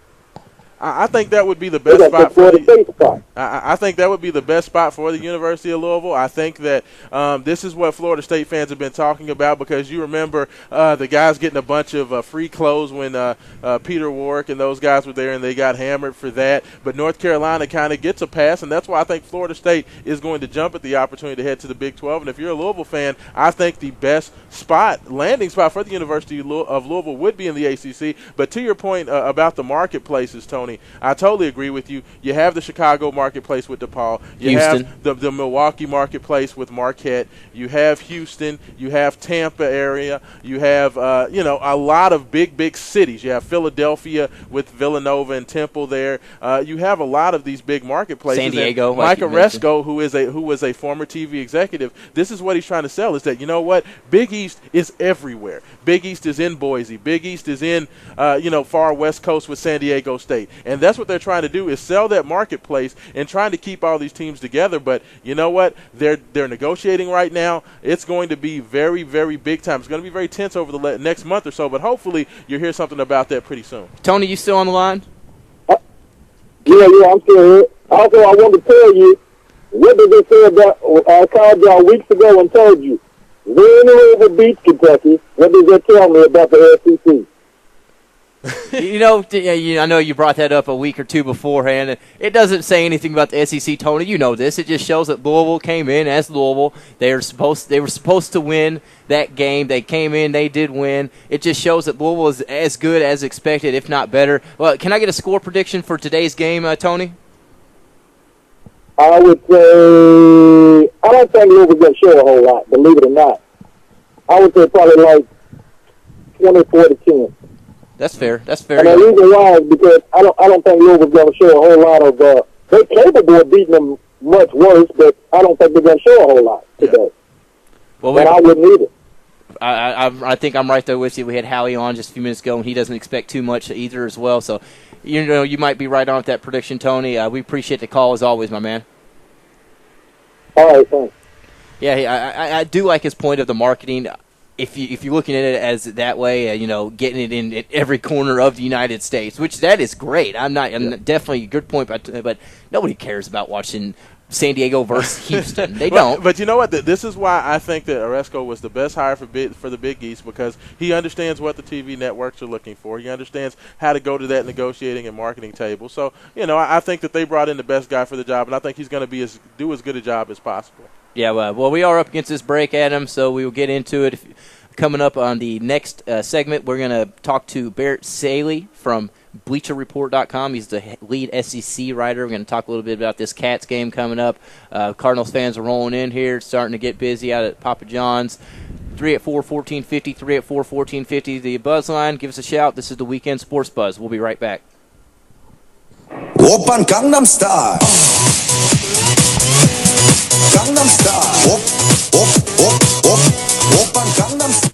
[SPEAKER 3] I think that would be the best spot for the. I think that would be the best spot for the University of Louisville. I think that this is what Florida State fans have been talking about, because you remember the guys getting a bunch of free clothes when Peter Warwick and those guys were there, and they got hammered for that. But North Carolina kind of gets a pass, and that's why I think Florida State is going to jump at the opportunity to head to the Big 12. And if you're a Louisville fan, I think the best landing spot for the University of Louisville would be in the ACC. But to your point about the marketplaces, Tony, I totally agree with you. You have the Chicago marketplace with DePaul. You have the Milwaukee marketplace with Marquette. You have Houston. You have Tampa area. You have, a lot of big cities. You have Philadelphia with Villanova and Temple there. You have a lot of these big marketplaces.
[SPEAKER 2] San Diego.
[SPEAKER 3] Mike Oresco, who was a former TV executive, this is what he's trying to sell, is that, you know what, Big East is everywhere. Big East is in Boise. Big East is in, far West Coast with San Diego State. And that's what they're trying to do, is sell that marketplace and trying to keep all these teams together. But you know what? They're negotiating right now. It's going to be very, very big time. It's going to be very tense over the next month or so, but hopefully you'll hear something about that pretty soon.
[SPEAKER 2] Tony, you still on the line?
[SPEAKER 5] Yeah, I'm still here. Also, I want to tell you, what did they say about, I called y'all weeks ago and told you, when Louisville beats Kentucky, what does that tell me about the SEC?
[SPEAKER 2] I know you brought that up a week or two beforehand. It doesn't say anything about the SEC, Tony. You know this. It just shows that Louisville came in as Louisville. They were supposed to win that game. They came in. They did win. It just shows that Louisville is as good as expected, if not better. Well, can I get a score prediction for today's game, Tony?
[SPEAKER 5] I would say I don't think Louisville's going to show a whole lot, believe it or not. I would say probably like 24-10.
[SPEAKER 2] That's fair.
[SPEAKER 5] And the reason why is because I don't think Louisville's going to show a whole lot of. They're capable of beating them much worse, but I don't think they're going to show a whole lot today. Well, I wouldn't either.
[SPEAKER 2] I think I'm right there with you. We had Howie on just a few minutes ago, and he doesn't expect too much either as well. So, you might be right on with that prediction, Tony. We appreciate the call as always, my man.
[SPEAKER 5] All right, thanks.
[SPEAKER 2] Yeah, I do like his point of the marketing. If you're looking at it as that way, getting it in at every corner of the United States, which that is great. I'm definitely a good point, but nobody cares about watching San Diego versus Houston. They don't.
[SPEAKER 3] But you know what? This is why I think that Oresco was the best hire for the Big East, because he understands what the TV networks are looking for. He understands how to go to that negotiating and marketing table. So, I think that they brought in the best guy for the job, and I think he's going to do as good a job as possible. Yeah,
[SPEAKER 2] well, we are up against this break, Adam, so we will get into it. Coming up on the next segment, we're going to talk to Barrett Saley from BleacherReport.com. He's the lead SEC writer. We're going to talk a little bit about this Cats game coming up. Cardinals fans are rolling in here, starting to get busy out at Papa John's. 384-1450, 384-1450, the buzz line. Give us a shout. This is the Weekend Sports Buzz. We'll be right back.
[SPEAKER 6] Oppan Gangnam Style. Gangnam Style. Oppan Gangnam Style.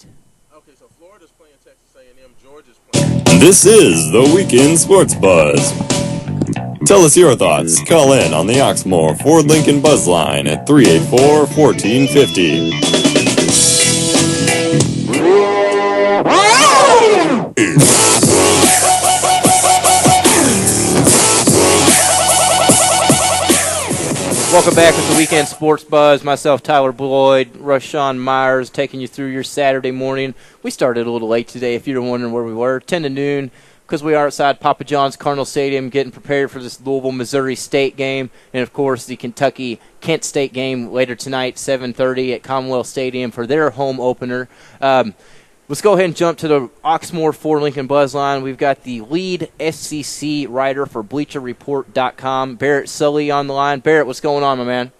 [SPEAKER 2] State.
[SPEAKER 3] Okay, so Florida's playing Texas A&M, Georgia's playing.
[SPEAKER 1] This is the Weekend Sports Buzz. Tell us your thoughts. Call in on the Oxmoor Ford Lincoln Buzz Line at 384-1450.
[SPEAKER 2] Welcome back with the Weekend Sports Buzz. Myself, Tyler Boyd, Rashawn Myers, taking you through your Saturday morning. We started a little late today, if you're wondering where we were, 10 to noon, because we are outside Papa John's Cardinal Stadium getting prepared for this Louisville, Missouri State game, and, of course, the Kentucky-Kent State game later tonight, 7:30 at Commonwealth Stadium for their home opener. Let's go ahead and jump to the Oxmoor Ford Lincoln Buzz Line. We've got the lead SEC writer for BleacherReport.com, Barrett Sully, on the line. Barrett, what's going on, my man?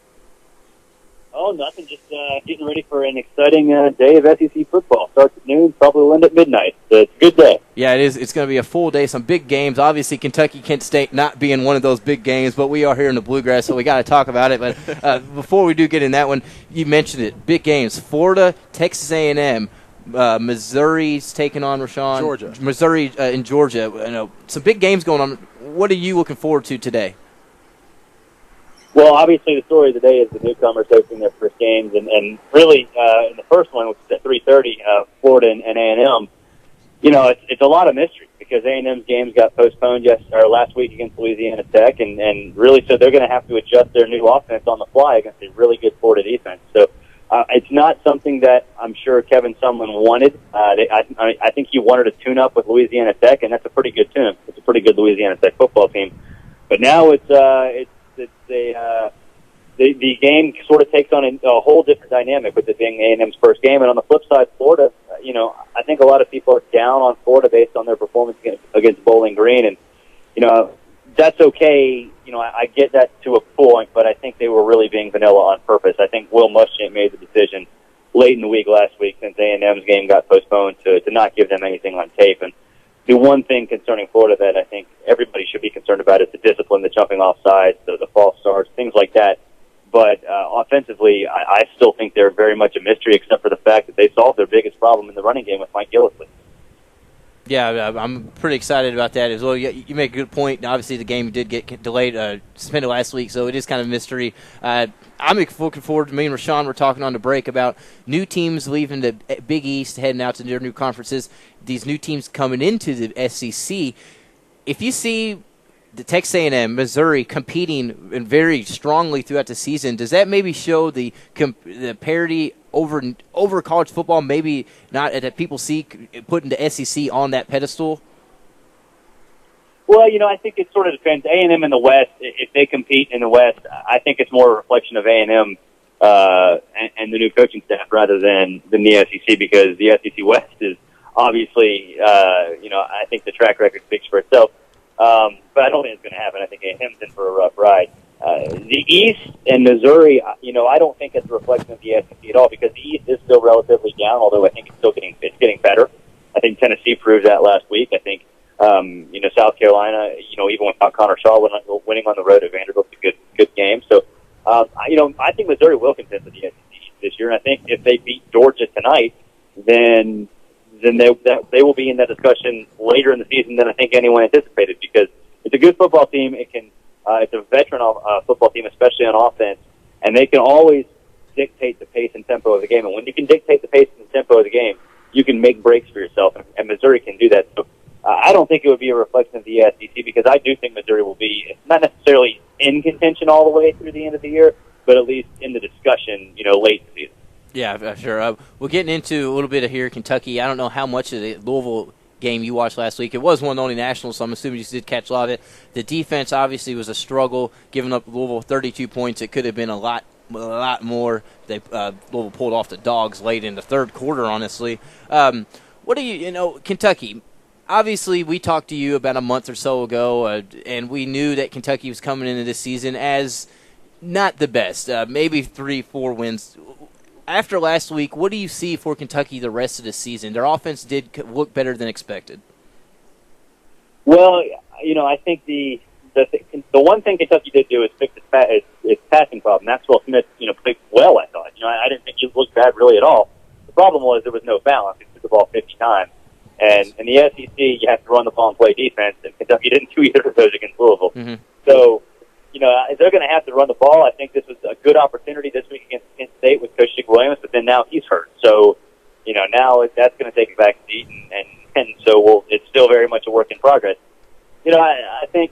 [SPEAKER 7] Oh, nothing. Just getting ready for an exciting day of SEC football. Starts at noon, probably will end at midnight. So it's a good day.
[SPEAKER 2] Yeah, it is. It's going to be a full day, some big games. Obviously, Kentucky-Kent State not being one of those big games, but we are here in the Bluegrass, so we got to talk about it. But before we do get in that one, you mentioned it, big games. Florida, Texas A&M. Missouri's taking on Rashawn.
[SPEAKER 3] Georgia.
[SPEAKER 2] Missouri and Georgia. You know, some big games going on. What are you looking forward to today?
[SPEAKER 7] Well, obviously the story of the day is the newcomers hosting their first games, and really in the first one, which is at 3:30, Florida and A&M. You know, it's a lot of mystery because A&M's games got postponed last week against Louisiana Tech, and really so they're going to have to adjust their new offense on the fly against a really good Florida defense. So. It's not something that I'm sure Kevin Sumlin wanted. I think he wanted a tune-up with Louisiana Tech, and that's a pretty good tune-up. It's a pretty good Louisiana Tech football team. But now the game sort of takes on a whole different dynamic with it being A&M's first game. And on the flip side, Florida, I think a lot of people are down on Florida based on their performance against Bowling Green, and that's okay. I get that to a point, but I think they were really being vanilla on purpose. I think Will Muschamp made the decision late in the week last week, since A&M's game got postponed, to not give them anything on tape. And the one thing concerning Florida that I think everybody should be concerned about is the discipline, the jumping off sides, the false starts, things like that. But offensively, I still think they're very much a mystery, except for the fact that they solved their biggest problem in the running game with Mike Gillisley. Yeah,
[SPEAKER 2] I'm pretty excited about that as well. You make a good point. Obviously, the game did get delayed, suspended last week, so it is kind of a mystery. I'm looking forward to, me and Rashawn were talking on the break about new teams leaving the Big East, heading out to their new conferences, these new teams coming into the SEC. If you see the Texas A&M, Missouri competing very strongly throughout the season, does that maybe show the parity over college football, maybe not that people see putting the SEC on that pedestal?
[SPEAKER 7] Well, I think it sort of depends. A&M in the West, if they compete in the West, I think it's more a reflection of A&M and the new coaching staff rather than the SEC, because the SEC West is obviously, I think the track record speaks for itself. But I don't think it's going to happen. I think A&M's in for a rough ride. The East and Missouri, I don't think it's a reflection of the SEC at all, because the East is still relatively down, although I think it's still getting better. I think Tennessee proved that last week. I think, South Carolina, even without Connor Shaw winning on the road at Vanderbilt's a good game. So, I think Missouri will contend for the SEC this year, and I think if they beat Georgia tonight, then they will be in that discussion later in the season than I think anyone anticipated, because it's a good football team. It's a veteran football team, especially on offense, and they can always dictate the pace and tempo of the game. And when you can dictate the pace and tempo of the game, you can make breaks for yourself, and Missouri can do that. So I don't think it would be a reflection of the SEC, because I do think Missouri will be not necessarily in contention all the way through the end of the year, but at least in the discussion, late in the season.
[SPEAKER 2] Yeah, sure. We're getting into a little bit of here Kentucky. I don't know how much of the Louisville game you watched last week. It was one of the only nationals, so I'm assuming you did catch a lot of it. The defense obviously was a struggle, giving up Louisville 32 points. It could have been a lot more. Louisville pulled off the Dogs late in the third quarter, honestly. What do you Kentucky? Obviously, we talked to you about a month or so ago, and we knew that Kentucky was coming into this season as not the best, maybe 3-4 wins. After last week, what do you see for Kentucky the rest of the season? Their offense did look better than expected.
[SPEAKER 7] Well, I think the one thing Kentucky did do is fix its passing problem. Maxwell Smith, played well, I thought. I didn't think he looked bad really at all. problem was there was no balance. He threw the ball 50 times. And in the SEC, you have to run the ball and play defense, and Kentucky didn't do either of those against Louisville.
[SPEAKER 2] Mm-hmm.
[SPEAKER 7] So, they're going to have to run the ball. I think this was a good opportunity this week against Kent State with Coach Chick Williams, but then now he's hurt. So, now that's going to take a back seat, and so it's still very much a work in progress. I think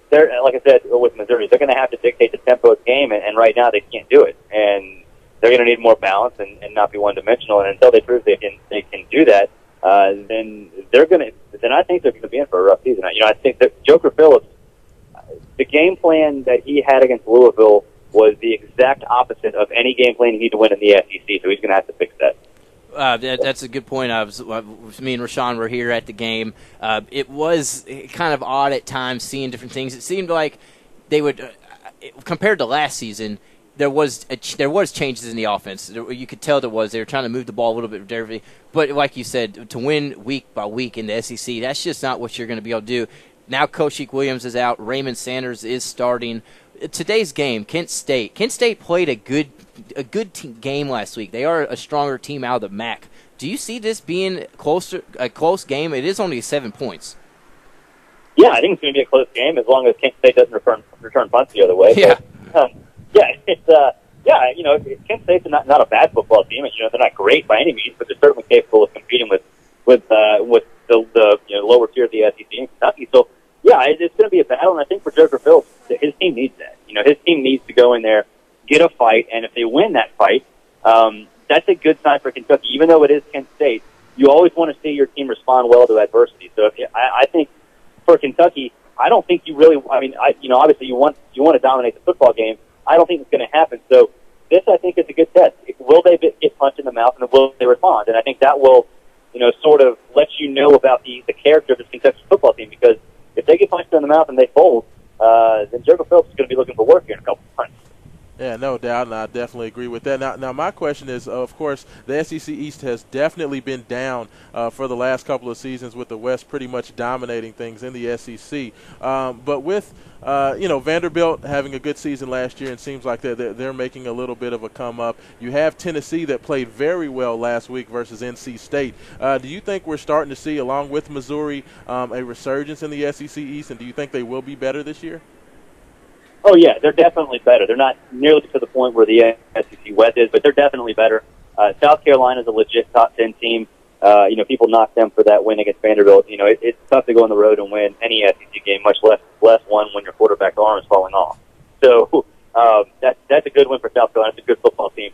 [SPEAKER 7] they're, like I said, with Missouri, they're going to have to dictate the tempo of the game, and right now they can't do it. And they're going to need more balance and not be one-dimensional. And until they prove they can do that, then I think they're going to be in for a rough season. I think that Joker Phillips, the game plan that he had against Louisville was the exact opposite of any game plan he need to win in the SEC. So he's going to have to fix that.
[SPEAKER 2] That's a good point. Me and Rashawn were here at the game. It was kind of odd at times seeing different things. It seemed like they would, compared to last season, there was changes in the offense. You could tell there was. They were trying to move the ball a little bit differently. But like you said, to win week by week in the SEC, that's just not what you're going to be able to do. Now Coach Chick Williams is out. Raymond Sanders is starting. Today's game, Kent State played a good game last week. They are a stronger team out of the MAC. Do you see this being a close game? It is only 7 points.
[SPEAKER 7] Yeah, I think it's going to be a close game as long as Kent State doesn't return punts the other way.
[SPEAKER 2] Yeah.
[SPEAKER 7] But, Kent State's not a bad football team. They're not great by any means, but they're certainly capable of competing with the lower tier of the SEC in Kentucky. So, yeah, it's going to be a battle, and I think for Joker Phillips, his team needs that. His team needs to go in there, get a fight, and if they win that fight, that's a good sign for Kentucky. Even though it is Kent State, you always want to see your team respond well to adversity. So I think for Kentucky, I don't think you really. Obviously you want to dominate the football game. I don't think it's going to happen. So this, I think, is a good test. Will they get punched in the mouth, and will they respond? And I think that will, sort of let you know about the character of this Kentucky football team. Because if they get punched in the mouth and they fold, then Joker Phillips is going to be looking for work here in a couple of months.
[SPEAKER 3] Yeah, no doubt, and I definitely agree with that. Now my question is, of course, the SEC East has definitely been down for the last couple of seasons with the West pretty much dominating things in the SEC. But with, Vanderbilt having a good season last year, and seems like they're making a little bit of a come-up. You have Tennessee that played very well last week versus NC State. Do you think we're starting to see, along with Missouri, a resurgence in the SEC East, and do you think they will be better this year?
[SPEAKER 7] Oh, yeah, they're definitely better. They're not nearly to the point where the SEC West is, but they're definitely better. South Carolina is a legit top 10 team. People knock them for that win against Vanderbilt. It's tough to go on the road and win any SEC game, much less one when your quarterback arm is falling off. So that's a good win for South Carolina. It's a good football team.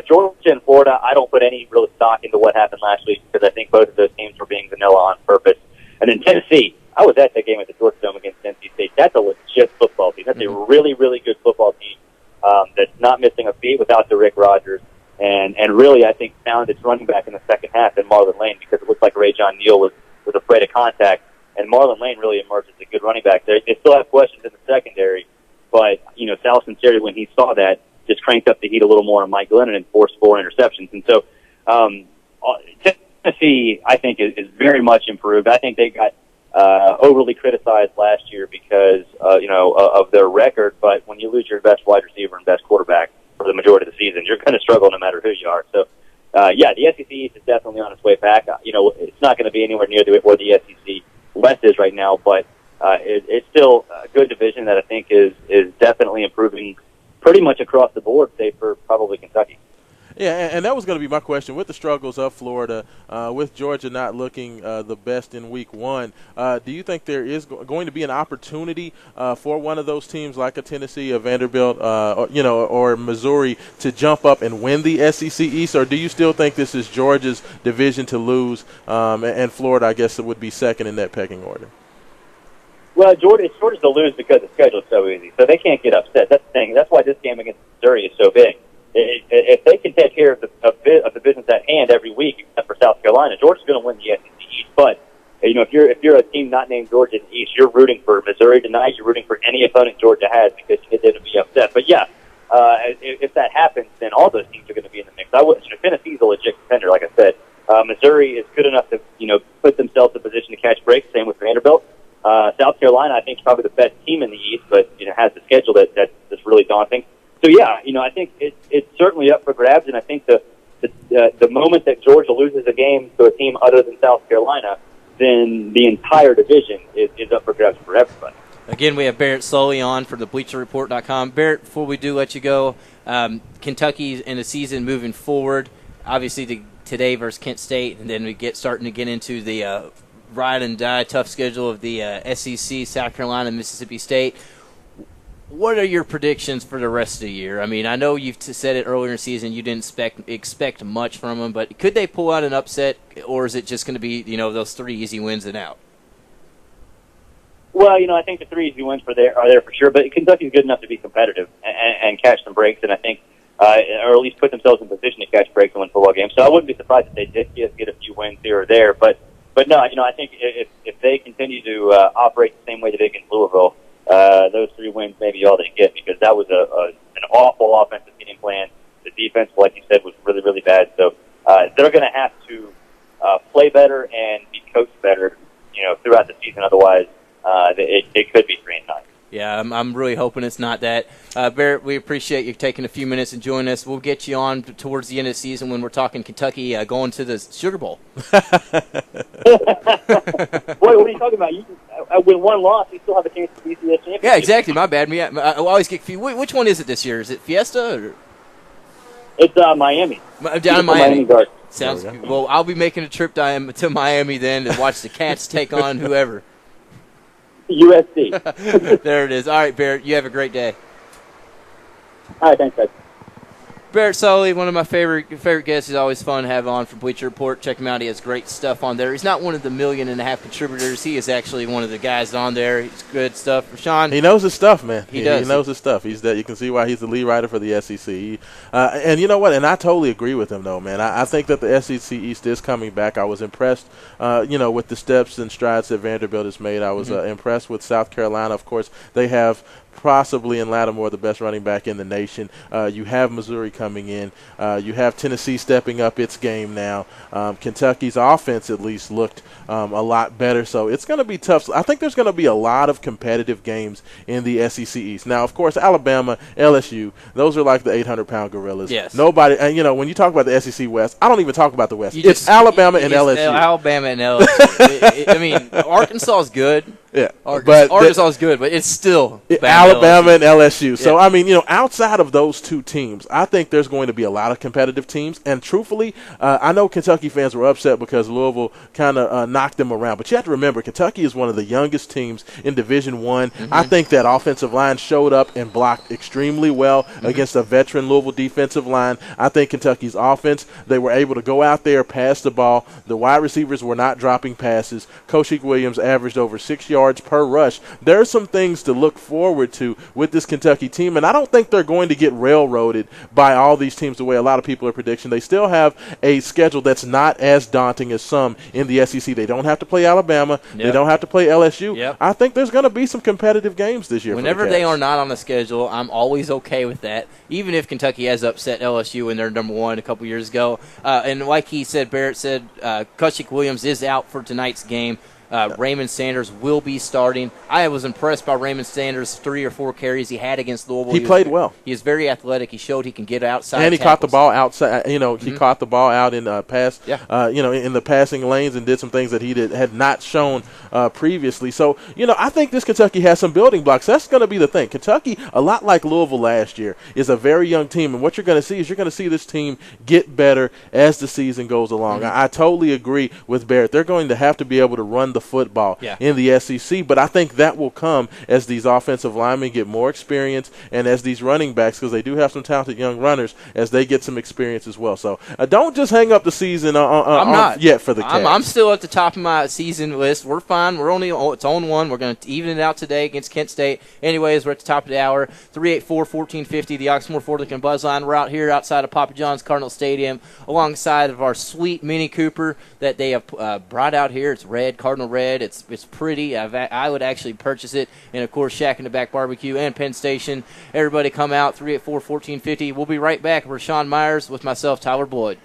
[SPEAKER 7] Georgia and Florida, I don't put any real stock into what happened last week because I think both of those teams were being vanilla on purpose. And then Tennessee, I was at that game at the Georgia Dome against NC State. That's a legit football team. That's a really, really good football team that's not missing a beat without the Rick Rodgers. And really, I think, found its running back in the second half in Marlon Lane because it looked like Ray John Neal was afraid of contact. And Marlon Lane really emerged as a good running back. They still have questions in the secondary, but, Sal Sinceri, when he saw that, just cranked up the heat a little more on Mike Glennon and forced 4 interceptions. And so Tennessee, I think, is very much improved. I think they got overly criticized last year because, of their record. But when you lose your best wide receiver and best quarterback for the majority of the season, you're going to struggle no matter who you are. So, the SEC East is definitely on its way back. It's not going to be anywhere near where the SEC West is right now, but it's still a good division that I think is definitely improving pretty much across the board, save for probably Kentucky.
[SPEAKER 3] Yeah, and that was going to be my question. With the struggles of Florida, with Georgia not looking the best in week 1, do you think there is going to be an opportunity for one of those teams like a Tennessee, a Vanderbilt, or Missouri to jump up and win the SEC East, or do you still think this is Georgia's division to lose, and Florida, I guess, it would be second in that pecking order?
[SPEAKER 7] Well, it's Georgia's to lose because the schedule is so easy, so they can't get upset. That's the thing. That's why this game against Missouri is so big. If they can take care of the business at hand every week, except for South Carolina, Georgia's going to win the SEC East. But if you're a team not named Georgia in the East, you're rooting for Missouri tonight. You're rooting for any opponent Georgia has because you get them to be upset. But yeah, if that happens, then all those teams are going to be in the mix. Tennessee's a legit contender, like I said. Missouri is good enough to put themselves in position to catch breaks. Same with Vanderbilt. South Carolina, I think, is probably the best team in the East, but has the schedule that's really daunting. So yeah, I think it's certainly up for grabs, and I think the the moment that Georgia loses a game to a team other than South Carolina, then the entire division is up for grabs for everybody.
[SPEAKER 2] Again, we have Barrett Sully on for the BleacherReport.com. Barrett, before we do let you go, Kentucky in the season moving forward, obviously today versus Kent State, and then we starting to get into the ride and die tough schedule of the SEC, South Carolina, Mississippi State. What are your predictions for the rest of the year? I mean, I know you've said it earlier in the season you didn't expect much from them, but could they pull out an upset, or is it just going to be those 3 easy wins and out?
[SPEAKER 7] Well, I think the 3 easy wins are there for sure, but Kentucky's good enough to be competitive and catch some breaks, and I think, or at least put themselves in position to catch breaks and win football games. So I wouldn't be surprised if they did get a few wins here or there, but no, I think if they continue to operate the same way they did against Louisville, those 3 wins may be all they get, because that was an awful offensive game plan. The defense, like you said, was really, really bad. So they're going to have to play better and be coached better, throughout the season. Otherwise, it could be 3-9.
[SPEAKER 2] Yeah, I'm really hoping it's not that. Barrett, we appreciate you taking a few minutes and joining us. We'll get you on towards the end of the season when we're talking Kentucky going to the Sugar Bowl.
[SPEAKER 7] What are you talking about? With one loss, you still have a chance to beat the championship.
[SPEAKER 2] Yeah, exactly. My bad. I always get confused. Which one is it this year? Is it Fiesta? Or?
[SPEAKER 7] It's Miami.
[SPEAKER 2] Down in Miami.
[SPEAKER 7] Miami
[SPEAKER 2] Sounds good. Well, I'll be making a trip down to Miami then to watch the Cats take on whoever.
[SPEAKER 7] USC.
[SPEAKER 2] There it is. All right, Barrett, you have a great day.
[SPEAKER 7] All right, thanks, guys.
[SPEAKER 2] Barrett Sully, one of my favorite guests. Is always fun to have on from Bleacher Report. Check him out. He has great stuff on there. He's not one of the 1.5 million contributors. He is actually one of the guys on there. He's good stuff. Rashawn,
[SPEAKER 3] he knows his stuff, man.
[SPEAKER 2] He does.
[SPEAKER 3] He knows his stuff. He's that. You can see why he's the lead writer for the SEC. And you know what? And I totally agree with him, though, man. I think that the SEC East is coming back. I was impressed, with the steps and strides that Vanderbilt has made. I was impressed with South Carolina. Of course, they have possibly in Lattimore the best running back in the nation. You have Missouri coming in. You have Tennessee stepping up its game now. Kentucky's offense at least looked a lot better, so it's going to be tough. So I think there's going to be a lot of competitive games in the SEC East. Now, of course, Alabama, LSU, those are like the 800-pound gorillas.
[SPEAKER 2] Yes.
[SPEAKER 3] Nobody, and when you talk about the SEC West, I don't even talk about the West. It's Alabama and LSU.
[SPEAKER 2] Alabama and LSU. I mean, Arkansas is good.
[SPEAKER 3] Yeah,
[SPEAKER 2] Arkansas is good, but it's still
[SPEAKER 3] Alabama and LSU.
[SPEAKER 2] Yeah.
[SPEAKER 3] So, I mean, outside of those 2 teams, I think there's going to be a lot of competitive teams. And truthfully, I know Kentucky fans were upset because Louisville kind of knocked them around. But you have to remember, Kentucky is one of the youngest teams in Division I. I think that offensive line showed up and blocked extremely well against a veteran Louisville defensive line. I think Kentucky's offense, they were able to go out there, pass the ball. The wide receivers were not dropping passes. Koshik Williams averaged over 6 yards per rush. There are some things to look forward to with this Kentucky team, and I don't think they're going to get railroaded by all these teams the way a lot of people are predicting. They still have a schedule that's not as daunting as some in the SEC. They don't have to play Alabama. Yep. They don't have to play LSU.
[SPEAKER 2] Yep.
[SPEAKER 3] I think there's going to be some competitive games this year.
[SPEAKER 2] Whenever they are not on the schedule, I'm always okay with that, even if Kentucky has upset LSU in their number 1 a couple years ago. And like Barrett said, Koshik Williams is out for tonight's game. Raymond Sanders will be starting. I was impressed by Raymond Sanders' 3 or 4 carries he had against Louisville.
[SPEAKER 3] He played well.
[SPEAKER 2] He is very athletic. He showed he can get outside.
[SPEAKER 3] And he caught the ball outside. He caught the ball out in pass.
[SPEAKER 2] Yeah.
[SPEAKER 3] In the passing lanes and did some things that he had not shown previously. So I think this Kentucky has some building blocks. That's going to be the thing. Kentucky, a lot like Louisville last year, is a very young team, and what you're going to see is this team get better as the season goes along. I totally agree with Barrett. They're going to have to be able to run the football in the SEC, but I think that will come as these offensive linemen get more experience and as these running backs, because they do have some talented young runners, as they get some experience as well. So don't just hang up the season yet for the Cats.
[SPEAKER 2] I'm still at the top of my season list. We're fine. It's on 1. We're going to even it out today against Kent State. Anyways, we're at the top of the hour. 384-1450, the Oxmoor Ford Lincoln Buzz Line. We're out here outside of Papa John's Cardinal Stadium alongside of our sweet Mini Cooper that they have brought out here. It's red, Cardinal red. It's pretty. I would actually purchase it. And, of course, Shack in the Back Barbecue and Penn Station. Everybody come out, 384-1450. We'll be right back. Rashawn Myers with myself, Tyler Boyd.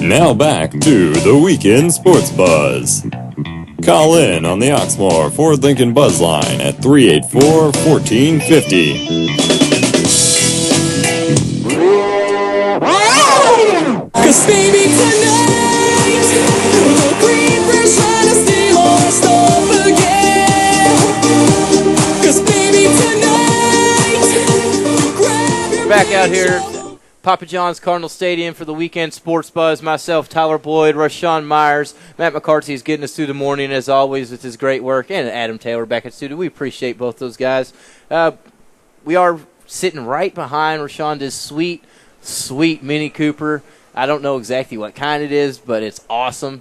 [SPEAKER 1] Now back to the Weekend Sports Buzz. Call in on the Oxmoor Ford Lincoln Buzz line at 384-1450.
[SPEAKER 8] Cause baby tonight, the creepers trying to steal our stuff again. Cause baby tonight, grab your
[SPEAKER 2] Back out here, Papa John's Cardinal Stadium for the Weekend Sports Buzz. Myself, Tyler Boyd, Rashawn Myers, Matt McCarthy is getting us through the morning as always with his great work, and Adam Taylor back at the studio. We appreciate both those guys. We are sitting right behind Rashawn's sweet Mini Cooper. I don't know exactly what kind it is, but it's awesome.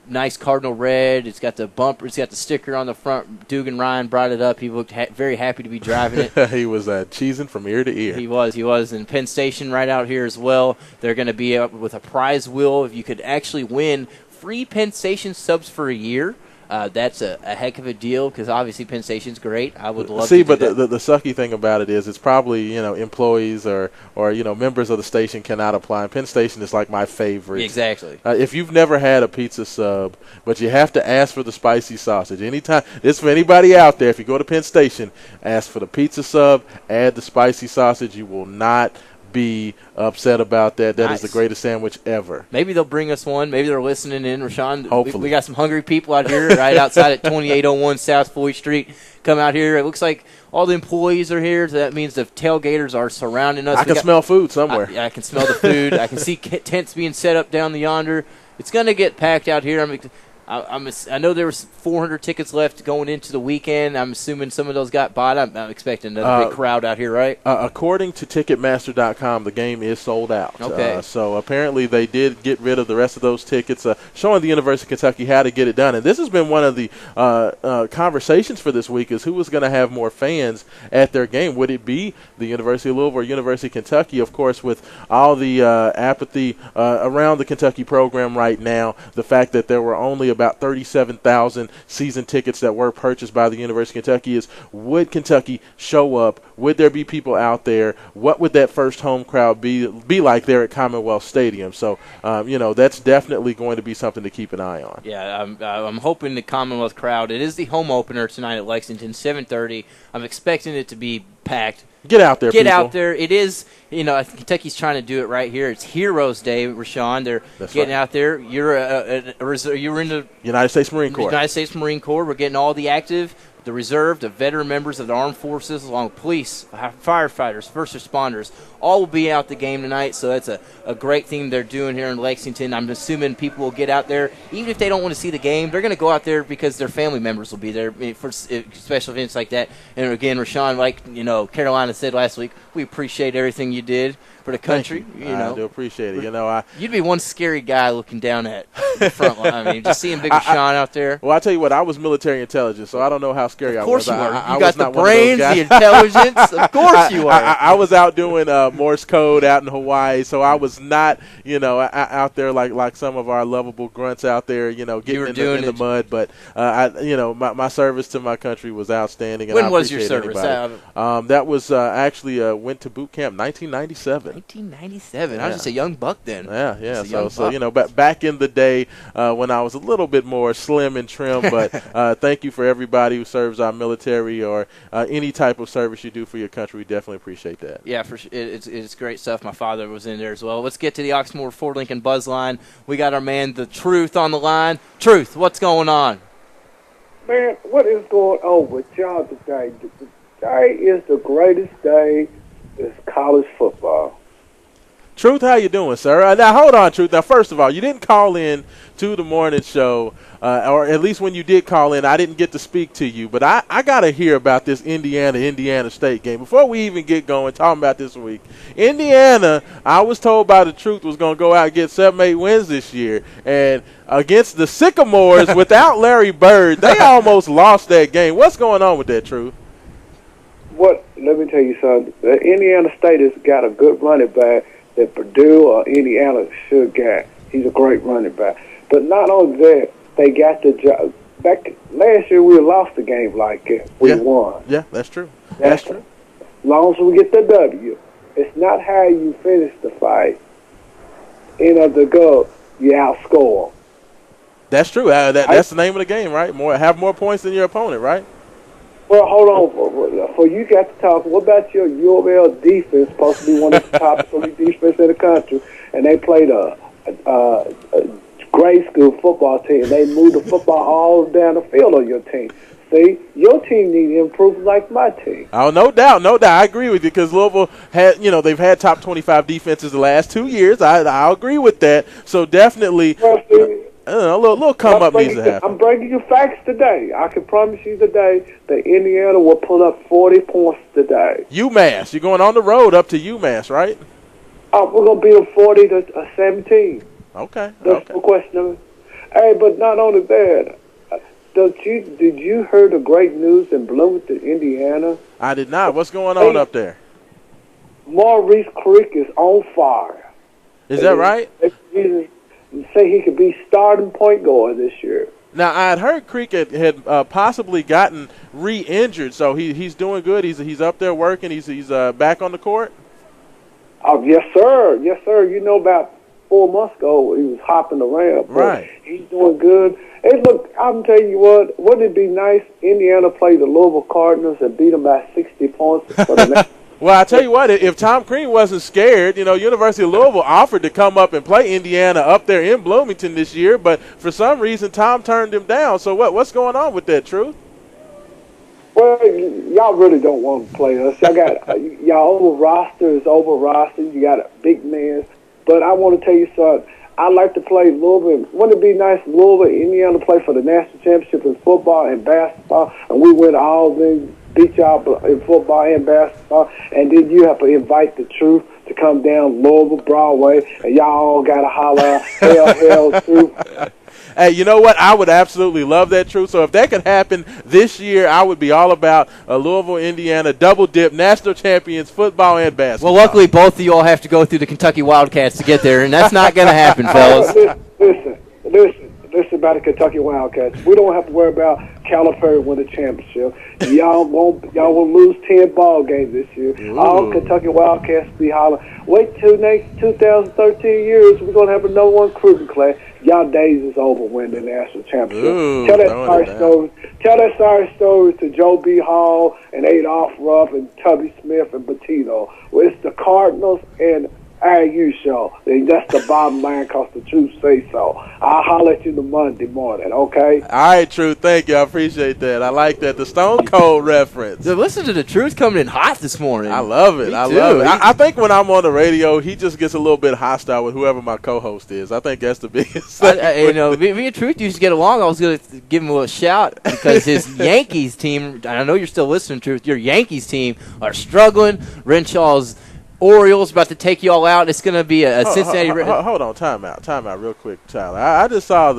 [SPEAKER 2] Nice Cardinal red. It's got the bumper. It's got the sticker on the front. Dugan Ryan brought it up. He looked very happy to be driving it.
[SPEAKER 3] He was cheesing from ear to ear.
[SPEAKER 2] He was. And Penn Station right out here as well. They're going to be up with a prize wheel. If you could actually win free Penn Station subs for a year, that's a heck of a deal because obviously Penn Station's great. I would love to do
[SPEAKER 3] but
[SPEAKER 2] that.
[SPEAKER 3] the sucky thing about it is it's probably employees or members of the station cannot apply. And Penn Station is like my favorite.
[SPEAKER 2] Exactly.
[SPEAKER 3] If you've never had a pizza sub, but you have to ask for the spicy sausage anytime. This for anybody out there. If you go to Penn Station, ask for the pizza sub, add the spicy sausage. You will not be upset about that. That is the greatest sandwich ever.
[SPEAKER 2] Maybe they'll bring us one. Maybe they're listening in, Rashawn.
[SPEAKER 3] Hopefully.
[SPEAKER 2] We got some hungry people out here right outside at 2801 South Floyd Street. Come out here. It looks like all the employees are here, so that means the tailgaters are surrounding us.
[SPEAKER 3] I can smell food somewhere.
[SPEAKER 2] I can smell the food. I can see tents being set up down yonder. It's going to get packed out here. I know there was 400 tickets left going into the weekend. I'm assuming some of those got bought. I'm expecting another big crowd out here, right?
[SPEAKER 3] According to Ticketmaster.com, the game is sold out.
[SPEAKER 2] Okay.
[SPEAKER 3] So apparently they did get rid of the rest of those tickets, showing the University of Kentucky how to get it done. And this has been one of the conversations for this week is who was going to have more fans at their game. Would it be the University of Louisville or University of Kentucky? Of course, with all the apathy around the Kentucky program right now, the fact that there were only about 37,000 season tickets that were purchased by the University of Kentucky is, would Kentucky show up? Would there be people out there? What would that first home crowd be like there at Commonwealth Stadium? So, that's definitely going to be something to keep an eye on.
[SPEAKER 2] Yeah, I'm hoping the Commonwealth crowd. It is the home opener tonight at Lexington, 7:30. I'm expecting it to be packed.
[SPEAKER 3] Get out there,
[SPEAKER 2] Get
[SPEAKER 3] people.
[SPEAKER 2] out there. It is, I think Kentucky's trying to do it right here. It's Heroes Day, Rashawn. They're getting out there. You're in the
[SPEAKER 3] United States Marine Corps.
[SPEAKER 2] United States Marine Corps. We're getting all the active, the reserve, the veteran members of the armed forces, along with police, firefighters, first responders. All will be out the game tonight, so that's a great thing they're doing here in Lexington. I'm assuming people will get out there. Even if they don't want to see the game, they're going to go out there because their family members will be there for special events like that. And again, Rashawn, like Carolina said last week, we appreciate everything you did for the country.
[SPEAKER 3] I do appreciate it.
[SPEAKER 2] You'd be one scary guy looking down at the front line. I mean, just seeing Big Rashawn out there.
[SPEAKER 3] Well, I tell you what, I was military intelligence, so I don't know how scary I was.
[SPEAKER 2] Of course you were.
[SPEAKER 3] I
[SPEAKER 2] You got
[SPEAKER 3] was
[SPEAKER 2] the
[SPEAKER 3] not one of those
[SPEAKER 2] brains,
[SPEAKER 3] guys.
[SPEAKER 2] the intelligence. Of course you were.
[SPEAKER 3] I was out doing Morse code out in Hawaii, so I was not, out there like some of our lovable grunts out there, getting in the mud. But my service to my country was outstanding. And
[SPEAKER 2] when was your service?
[SPEAKER 3] That was actually went to boot camp 1997.
[SPEAKER 2] 1997. I was just a young buck then.
[SPEAKER 3] Yeah. So back in the day when I was a little bit more slim and trim. But thank you for everybody who serves our military or any type of service you do for your country. We definitely appreciate that.
[SPEAKER 2] Yeah, it's great stuff. My father was in there as well. Let's get to the Oxmoor Ford Lincoln Buzz line. We got our man, the Truth, on the line. Truth, what's going on?
[SPEAKER 5] Man, what is going on with y'all today? Today is the greatest day in college football.
[SPEAKER 3] Truth, how you doing, sir? Now, hold on, Truth. Now, first of all, you didn't call in to the morning show, or at least when you did call in, I didn't get to speak to you. But I got to hear about this Indiana State game. Before we even get going, talking about this week, Indiana, I was told by the Truth, was going to go out and get 7-8 wins this year. And against the Sycamores, without Larry Bird, they almost lost that game. What's going on with that, Truth?
[SPEAKER 5] Let me tell you something. Indiana State has got a good running back that Purdue or Indiana should get. He's a great running back. But not only that, they got the job. Back last year, we lost the game like it. We won.
[SPEAKER 3] Yeah, that's true. That's true.
[SPEAKER 5] As long as we get the W. It's not how you finish the fight. The goal. you outscore them.
[SPEAKER 3] That's true. That's the name of the game, right? Have more points than your opponent, right?
[SPEAKER 5] Well, hold on. For you got to talk, what about your U of L defense, supposed to be one of the top 3 defense in the country, and they played a grade school football team. They moved the football all down the field on your team. See, your team needs to improve like my team.
[SPEAKER 3] Oh, no doubt. I agree with you because Louisville they've had top 25 defenses the last 2 years. I agree with that. So definitely, a little come up needs to happen.
[SPEAKER 5] I'm bringing you facts today. I can promise you today that Indiana will pull up 40 points today.
[SPEAKER 3] UMass, you're going on the road up to UMass, right?
[SPEAKER 5] We're gonna beat them 40-17.
[SPEAKER 3] Okay.
[SPEAKER 5] That's no question of it. Hey, but not only that. Did you hear the great news in Bloomington, Indiana?
[SPEAKER 3] I did not. What's going on up there?
[SPEAKER 5] Maurice Creek is on fire.
[SPEAKER 3] Is that right?
[SPEAKER 5] They say he could be starting point guard this year.
[SPEAKER 3] Now, I had heard Creek had possibly gotten re-injured, so he's doing good. He's up there working. He's back on the court.
[SPEAKER 5] Oh, yes, sir. Yes, sir. You know, about 4 months ago, he was hopping around.
[SPEAKER 3] Right.
[SPEAKER 5] He's doing good. Hey, look, I'm telling you what, wouldn't it be nice Indiana play the Louisville Cardinals and beat them by 60 points for the next?
[SPEAKER 3] Well, I tell you what, if Tom Crean wasn't scared, University of Louisville offered to come up and play Indiana up there in Bloomington this year, but for some reason Tom turned him down. So what's going on with that, Truth?
[SPEAKER 5] Well, y'all really don't want to play us. Y'all got y'all over roster is over roster. You got a big man, but I want to tell you something. I like to play Louisville. Wouldn't it be nice Louisville, Indiana play for the national championship in football and basketball, and we win all them, beat y'all in football and basketball, and then you have to invite the Truth to come down Louisville, Broadway, and y'all all got to holler, hell, Truth.
[SPEAKER 3] Hey, you know what? I would absolutely love that, Truth. So if that could happen this year, I would be all about Louisville, Indiana, double dip, national champions, football and basketball.
[SPEAKER 2] Well, luckily, both of you all have to go through the Kentucky Wildcats to get there, and that's not going to happen, fellas.
[SPEAKER 5] Listen about the Kentucky Wildcats. We don't have to worry about Calipari win the championship. Y'all won't lose 10 ball games this year.
[SPEAKER 3] Ooh.
[SPEAKER 5] All Kentucky Wildcats be hollering. Wait till next 2013 years, we're gonna have a number 1 recruiting class. Y'all days is over winning the national championship.
[SPEAKER 3] Ooh,
[SPEAKER 5] tell that sorry story to Joe B. Hall and Adolph Rupp and Tubby Smith and Bettino. Well, it's the Cardinals and IU show. That's the bottom line because the Truth say so. I'll holler at you the Monday morning, okay?
[SPEAKER 3] All right, Truth. Thank you. I appreciate that. I like that. The Stone Cold reference.
[SPEAKER 2] So listen to the Truth coming in hot this morning.
[SPEAKER 3] I love it. I love it. I think when I'm on the radio, he just gets a little bit hostile with whoever my co-host is. I think that's the biggest thing.
[SPEAKER 2] Me and Truth used to get along. I was going to give him a little shout because his Yankees team, I know you're still listening, Truth, your Yankees team are struggling. Renshaw's Orioles about to take you all out. It's going to be a Cincinnati.
[SPEAKER 3] Hold on, time out real quick, Tyler. I just saw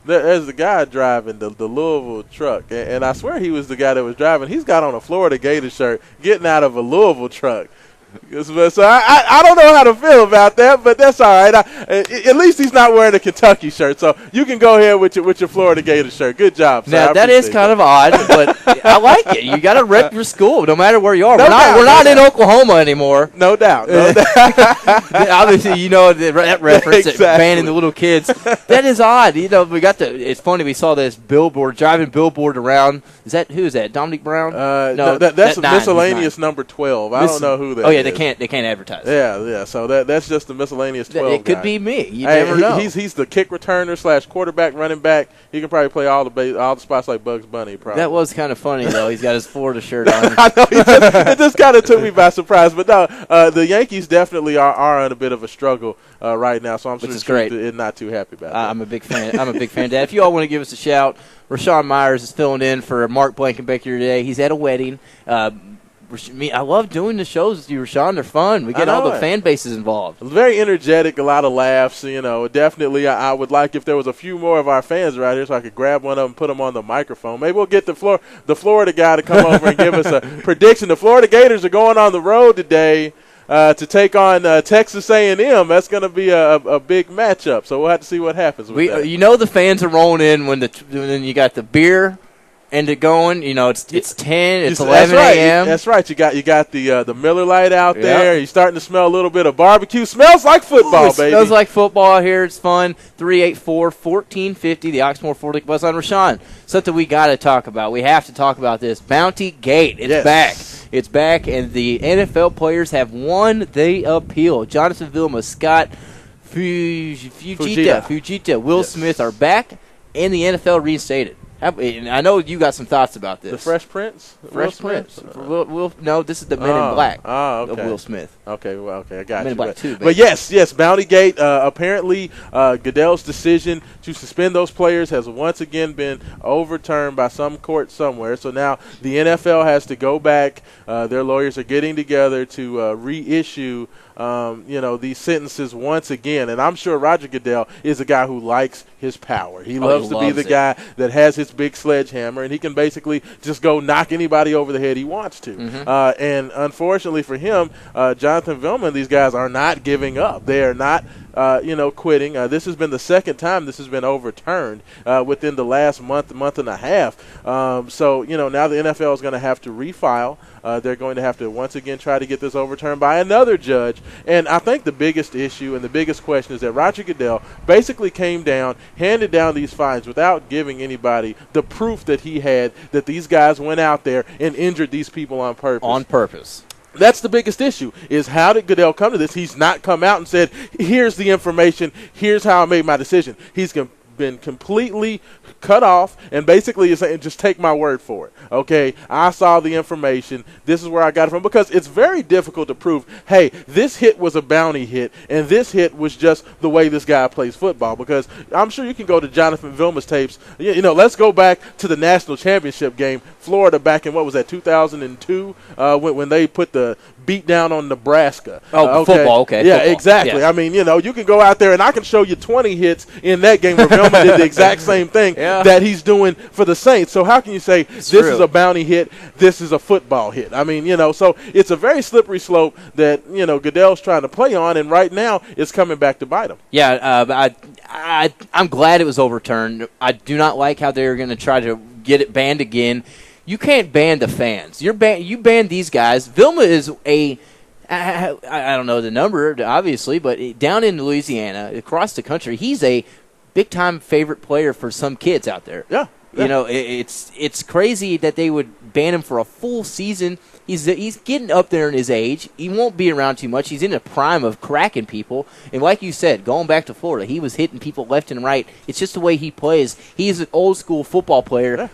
[SPEAKER 3] there's the guy driving the Louisville truck, and I swear he was the guy that was driving. He's got on a Florida Gator shirt, getting out of a Louisville truck. So I don't know how to feel about that, but that's all right. At least he's not wearing a Kentucky shirt, so you can go ahead with your Florida Gator shirt. Good job, sir.
[SPEAKER 2] Now, that is kind of odd, but I like it. You got to rep your school no matter where you are.
[SPEAKER 3] We're
[SPEAKER 2] not in Oklahoma anymore.
[SPEAKER 3] No doubt.
[SPEAKER 2] Obviously, you know that reference,
[SPEAKER 3] exactly.
[SPEAKER 2] Banning the little kids. That is odd. You know, it's funny. We saw this driving billboard around. Who is that? Dominic Brown?
[SPEAKER 3] No, that's miscellaneous number 12. I don't know who that is.
[SPEAKER 2] Oh, yeah, they can't advertise.
[SPEAKER 3] Yeah. So that's just the miscellaneous 12.
[SPEAKER 2] It could be me. You never know.
[SPEAKER 3] He's the kick returner / quarterback, running back. He can probably play all the spots like Bugs Bunny. Probably.
[SPEAKER 2] That was kind of funny though. He's got his Florida shirt on.
[SPEAKER 3] I know. It just kind of took me by surprise. But no, the Yankees definitely are in a bit of a struggle right now. So I'm sure
[SPEAKER 2] great.
[SPEAKER 3] Is not too happy about that.
[SPEAKER 2] I'm a big fan. Dad. If you all want to give us a shout, Rashawn Myers is filling in for Mark Blankenbecker today. He's at a wedding. I love doing the shows with you, Rashawn. They're fun. We get all the fan bases involved.
[SPEAKER 3] Very energetic, a lot of laughs. You know, definitely I would like if there was a few more of our fans right here so I could grab one of them and put them on the microphone. Maybe we'll get the Florida guy to come over and give us a prediction. The Florida Gators are going on the road today to take on Texas A&M. That's going to be a big matchup, so we'll have to see what happens with that.
[SPEAKER 2] You know the fans are rolling in when you got the beer and it going. It's 10, it's
[SPEAKER 3] That's
[SPEAKER 2] 11
[SPEAKER 3] right.
[SPEAKER 2] a.m.
[SPEAKER 3] That's right. You got the Miller Lite out there. You're starting to smell a little bit of barbecue. Smells like football,
[SPEAKER 2] It
[SPEAKER 3] baby.
[SPEAKER 2] smells like football out here. It's fun. 384-1450, the Oxmoor Ford Link Bus on Rashawn. Something we got to talk about. We have to talk about this. Bounty Gate. It's back. It's back, and the NFL players have won the appeal. Jonathan Vilma, Scott Fujita, Will Smith are back, and the NFL reinstated. And I know you got some thoughts about this.
[SPEAKER 3] The Fresh Prince?
[SPEAKER 2] Fresh Prince. No, this is the Men in Black of Will Smith.
[SPEAKER 3] Okay, I got
[SPEAKER 2] Men
[SPEAKER 3] you.
[SPEAKER 2] in Black 2,
[SPEAKER 3] but yes, Bounty Gate, apparently Goodell's decision to suspend those players has once again been overturned by some court somewhere. So now the NFL has to go back. Their lawyers are getting together to reissue these sentences once again. And I'm sure Roger Goodell is a guy who likes his power. He loves to be the guy that has his big sledgehammer, and he can basically just go knock anybody over the head he wants to. And unfortunately for him, Jonathan Vilma and these guys are not giving up. They are not quitting. This has been the second time this has been overturned within the last month and a half. So now the NFL is going to have to refile. They're going to have to once again try to get this overturned by another judge. And I think the biggest issue and the biggest question is that Roger Goodell basically came down, handed down these fines without giving anybody the proof that he had that these guys went out there and injured these people on purpose. That's the biggest issue, is how did Goodell come to this? He's not come out and said, here's the information, here's how I made my decision. He's been completely cut off and basically is saying, just take my word for it. Okay, I saw the information. This is where I got it from. Because it's very difficult to prove, hey, this hit was a bounty hit and this hit was just the way this guy plays football. Because I'm sure you can go to Jonathan Vilma's tapes. Let's go back to the national championship game, Florida back in, 2002, when they put the beat down on Nebraska.
[SPEAKER 2] Football, okay.
[SPEAKER 3] Yeah,
[SPEAKER 2] football.
[SPEAKER 3] exactly.
[SPEAKER 2] Yeah.
[SPEAKER 3] I mean, you can go out there and I can show you 20 hits in that game where Vilma did the exact same thing that he's doing for the Saints. So how can you say this is a bounty hit, this is a football hit? I mean, so it's a very slippery slope that, Goodell's trying to play on, and right now it's coming back to bite him.
[SPEAKER 2] Yeah, I'm glad it was overturned. I do not like how they're going to try to get it banned again. You can't ban the fans. You ban these guys. Vilma is I don't know the number, obviously, but down in Louisiana, across the country, he's a big-time favorite player for some kids out there.
[SPEAKER 3] Yeah.
[SPEAKER 2] It's crazy that they would ban him for a full season. He's getting up there in his age. He won't be around too much. He's in the prime of cracking people. And like you said, going back to Florida, he was hitting people left and right. It's just the way he plays. He's an old-school football player.
[SPEAKER 3] Yeah.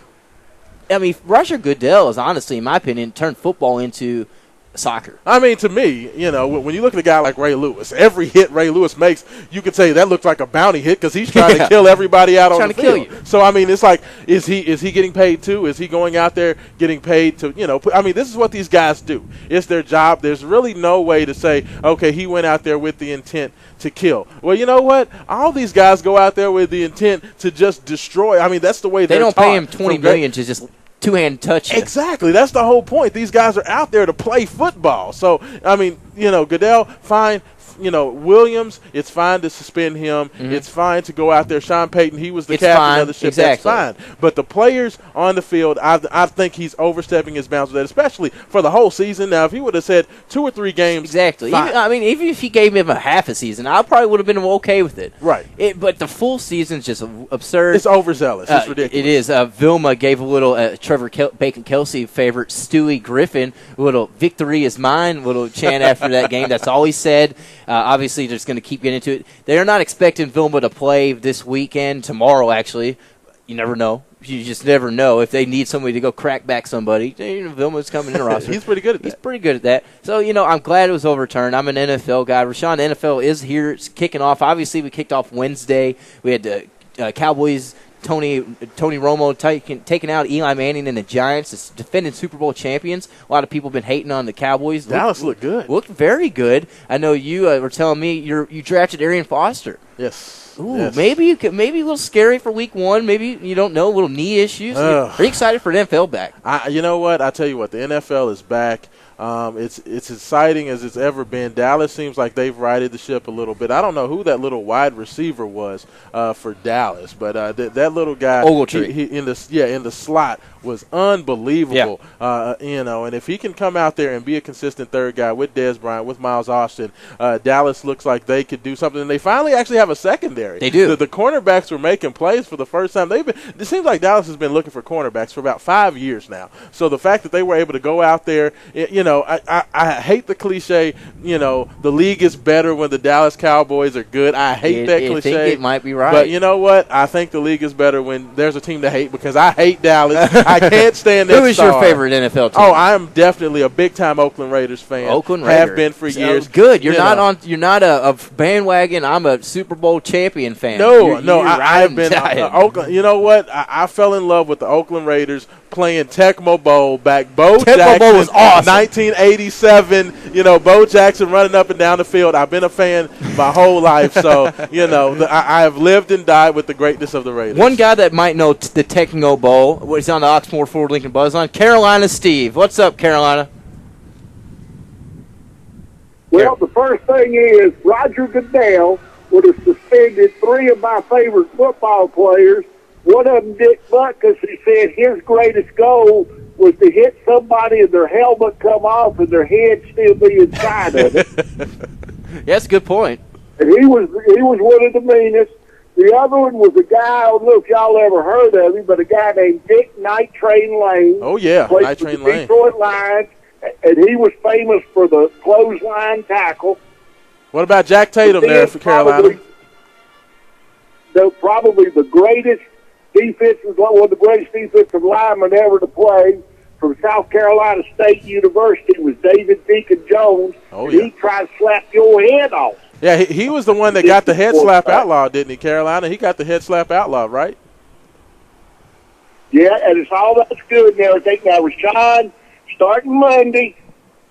[SPEAKER 2] I mean, Roger Goodell has honestly, in my opinion, turned football into soccer.
[SPEAKER 3] I mean, to me, when you look at a guy like Ray Lewis, every hit Ray Lewis makes, you could say that looks like a bounty hit because he's trying to kill everybody out on the field.
[SPEAKER 2] Kill you.
[SPEAKER 3] So, I mean, it's like, is he getting paid too? Is he going out there getting paid to, this is what these guys do. It's their job. There's really no way to say, okay, he went out there with the intent to kill. Well, you know what? All these guys go out there with the intent to just destroy. I mean, that's the way
[SPEAKER 2] they don't
[SPEAKER 3] taught.
[SPEAKER 2] pay him $20 million to just two-hand touch you.
[SPEAKER 3] Exactly. That's the whole point. These guys are out there to play football. So, I mean, Goodell, fine. Williams, it's fine to suspend him. Mm-hmm. It's fine to go out there. Sean Payton, he was the captain of the ship.
[SPEAKER 2] Exactly.
[SPEAKER 3] That's fine. But the players on the field, I think he's overstepping his bounds with that, especially for the whole season. Now, if he would have said 2 or 3 games,
[SPEAKER 2] exactly. Even if he gave him a half a season, I probably would have been okay with it.
[SPEAKER 3] Right.
[SPEAKER 2] But the full season's just absurd.
[SPEAKER 3] It's overzealous. It's ridiculous.
[SPEAKER 2] It is. Vilma gave a little Trevor Bacon-Kelsey favorite, Stewie Griffin, a little "victory is mine" little chant after that game. That's all he said. Obviously, they're just going to keep getting into it. They're not expecting Vilma to play this weekend, tomorrow, actually. You never know. You just never know. If they need somebody to go crack back somebody, Vilma's coming in the roster.
[SPEAKER 3] He's pretty good at that.
[SPEAKER 2] He's pretty good at that. So, I'm glad it was overturned. I'm an NFL guy. Rashawn, the NFL is here. It's kicking off. Obviously, we kicked off Wednesday. We had the Cowboys, Tony Romo taking out Eli Manning and the Giants, the defending Super Bowl champions. A lot of people have been hating on the Cowboys.
[SPEAKER 3] Dallas looked good.
[SPEAKER 2] Looked very good. I know you were telling me you drafted Arian Foster.
[SPEAKER 3] Yes.
[SPEAKER 2] Ooh,
[SPEAKER 3] yes.
[SPEAKER 2] maybe a little scary for week 1. Maybe you don't know, little knee issues. Are you excited for the NFL back?
[SPEAKER 3] You know what? I tell you what, the NFL is back. It's exciting as it's ever been. Dallas seems like they've righted the ship a little bit. I don't know who that little wide receiver was for Dallas, but that little guy
[SPEAKER 2] Ogletree.
[SPEAKER 3] he in the slot was unbelievable. And if he can come out there and be a consistent third guy with Dez Bryant, with Miles Austin, Dallas looks like they could do something. And they finally actually have a secondary.
[SPEAKER 2] They do.
[SPEAKER 3] The cornerbacks were making plays for the first time. It seems like Dallas has been looking for cornerbacks for about 5 years now. So the fact that they were able to go out there, I hate the cliche, the league is better when the Dallas Cowboys are good. I hate that cliche.
[SPEAKER 2] I think it might be right.
[SPEAKER 3] But you know what? I think the league is better when there's a team to hate, because I hate Dallas. I can't stand that.
[SPEAKER 2] Who is your favorite NFL team?
[SPEAKER 3] Oh, I am definitely a big-time Oakland Raiders fan.
[SPEAKER 2] Oakland Raiders.
[SPEAKER 3] Have been for years.
[SPEAKER 2] Good. You're not a bandwagon. I'm a Super Bowl champion fan.
[SPEAKER 3] I have been Oakland. You know what? I fell in love with the Oakland Raiders playing Tecmo Bowl back. Bo Jackson
[SPEAKER 2] Bowl was awesome.
[SPEAKER 3] 1987. Bo Jackson running up and down the field. I've been a fan my whole life, so I have lived and died with the greatness of the Raiders.
[SPEAKER 2] One guy that might know the Tecmo Bowl is on the Oxmoor Ford Lincoln Buzzline. Carolina Steve. What's up, Carolina?
[SPEAKER 5] Well, the first thing is Roger Goodell would have suspended 3 of my favorite football players. One of them, Dick Butkus, he said his greatest goal was to hit somebody and their helmet come off and their head still be inside of it.
[SPEAKER 2] That's a good point.
[SPEAKER 5] And he was one of the meanest. The other one was a guy, I don't know if y'all ever heard of him, but a guy named Dick Night Train Lane.
[SPEAKER 3] Oh, yeah, Night Train Lane.
[SPEAKER 5] Detroit Lions, and he was famous for the clothesline tackle.
[SPEAKER 3] What about Jack Tatum there for Carolina?
[SPEAKER 5] Probably the greatest one of the greatest defensive linemen ever to play from South Carolina State University was David Deacon Jones.
[SPEAKER 3] Oh, yeah.
[SPEAKER 5] He tried to slap your head off.
[SPEAKER 3] Yeah, he was the one that got the head slap outlaw, didn't he, Carolina? He got the head slap outlaw, right?
[SPEAKER 5] Yeah, and it's all that's good and everything. Now, Rashawn, starting Monday,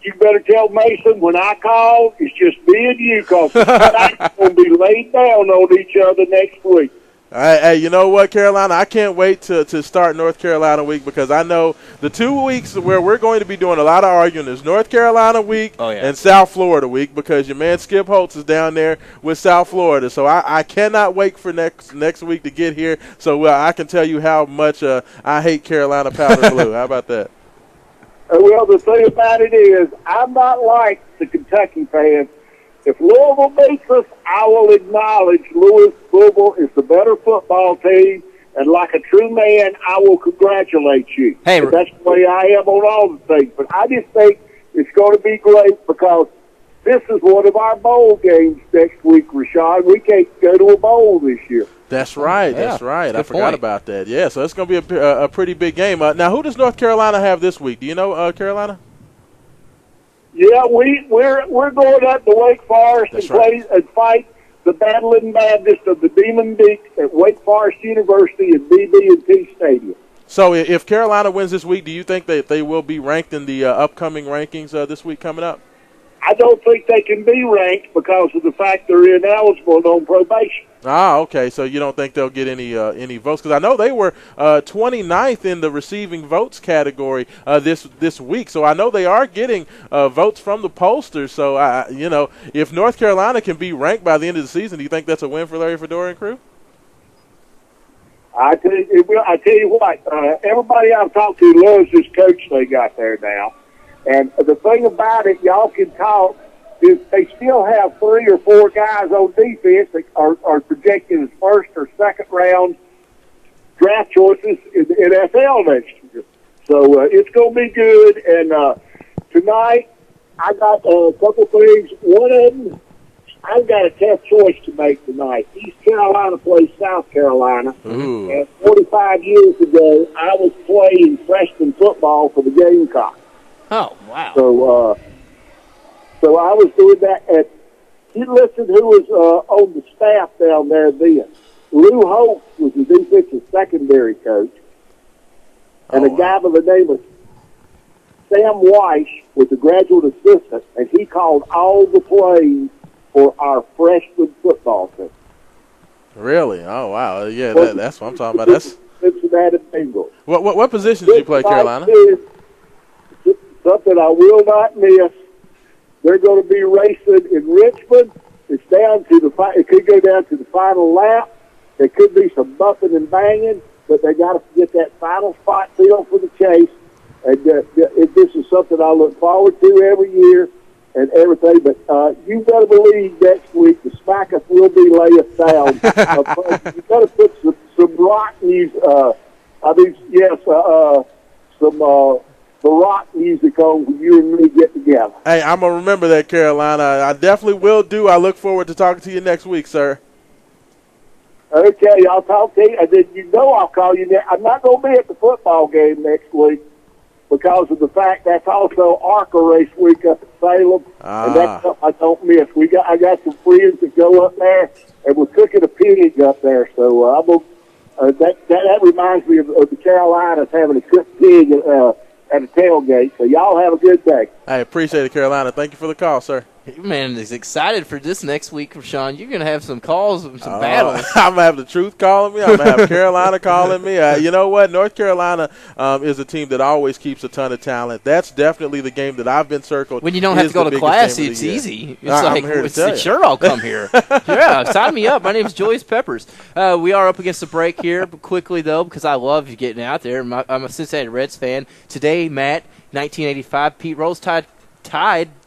[SPEAKER 5] you better tell Mason when I call, it's just me and you, because we're going to be laid down on each other next week.
[SPEAKER 3] Hey, you know what, Carolina? I can't wait to start North Carolina week, because I know the 2 weeks where we're going to be doing a lot of arguing is North Carolina week and South Florida week, because your man Skip Holtz is down there with South Florida. So I cannot wait for next week to get here, so I can tell you how much I hate Carolina powder blue. How about that?
[SPEAKER 5] Well, the thing about it is, I'm not like the Kentucky fans. If Louisville beats us, I will acknowledge Louisville is the better football team, and like a true man, I will congratulate you.
[SPEAKER 2] Hey,
[SPEAKER 5] but that's the way I am on all the things. But I just think it's going to be great, because this is one of our bowl games next week, Rashawn. We can't go to a bowl this year.
[SPEAKER 3] That's right.
[SPEAKER 2] Yeah,
[SPEAKER 3] that's right.
[SPEAKER 2] good
[SPEAKER 3] I forgot about that. Yeah, so it's going to be a pretty big game. Now, who does North Carolina have this week? Do you know, Carolina?
[SPEAKER 5] Yeah, we're going up to Wake Forest and fight the Battling Baptist of the Demon Deep at Wake Forest University at BB&T Stadium.
[SPEAKER 3] So if Carolina wins this week, do you think that they will be ranked in the upcoming rankings this week coming up?
[SPEAKER 5] I don't think they can be ranked because of the fact they're ineligible and on probation.
[SPEAKER 3] Ah, okay. So you don't think they'll get any votes? Because I know they were 29th in the receiving votes category this week. So I know they are getting votes from the pollsters. So if North Carolina can be ranked by the end of the season, do you think that's a win for Larry Fedora and crew?
[SPEAKER 5] I tell you what, everybody I've talked to loves this coach they got there now. And the thing about it, y'all can talk, is they still have 3 or 4 guys on defense that are projected as first or second round draft choices in the NFL next year. So it's going to be good. And tonight, I got a couple things. One of them, I've got a tough choice to make tonight. East Carolina plays South Carolina.
[SPEAKER 3] Ooh.
[SPEAKER 5] And 45 years ago, I was playing freshman football for the Gamecocks.
[SPEAKER 2] Oh, wow.
[SPEAKER 5] So I was doing that. And you listen who was on the staff down there then. Lou Holtz was the defensive secondary coach. And a guy by the name of Sam Weiss was a graduate assistant, and he called all the plays for our freshman football team.
[SPEAKER 3] Really? Oh, wow. Yeah, that's what I'm talking about. That's
[SPEAKER 5] Cincinnati Bengals.
[SPEAKER 3] What position did you play, Carolina?
[SPEAKER 5] Something I will not miss. They're going to be racing in Richmond. It's down to it could go down to the final lap. There could be some bumping and banging, but they got to get that final spot filled for the chase. And this is something I look forward to every year and everything. But you better believe next week the Smackers will be laying down. You better put some rock music. The rock music on when you and me get together.
[SPEAKER 3] Hey, I'm going to remember that, Carolina. I definitely will do. I look forward to talking to you next week, sir.
[SPEAKER 5] Okay, I'll talk to you. And then I'll call you next. I'm not going to be at the football game next week because of the fact that's also ARCA race week up at Salem. And that's something I don't miss. I got some friends that go up there, and we're cooking a pig up there. So that reminds me of the Carolinas having a cooked pig at a tailgate. So y'all have a good day.
[SPEAKER 3] I appreciate it, Carolina. Thank you for the call, sir.
[SPEAKER 2] Man is excited for this next week, Sean. You're going to have some calls and some battles.
[SPEAKER 3] I'm going to have the truth calling me. I'm going to have Carolina calling me. You know what? North Carolina is a team that always keeps a ton of talent. That's definitely the game that I've been circled.
[SPEAKER 2] When you don't have to go to class, it's easy. It's sure, I'll come here. Yeah, sign me up. My name's Joyce Peppers. We are up against the break here quickly, though, because I love getting out there. I'm a Cincinnati Reds fan. Today, Matt, 1985, Pete Rose tied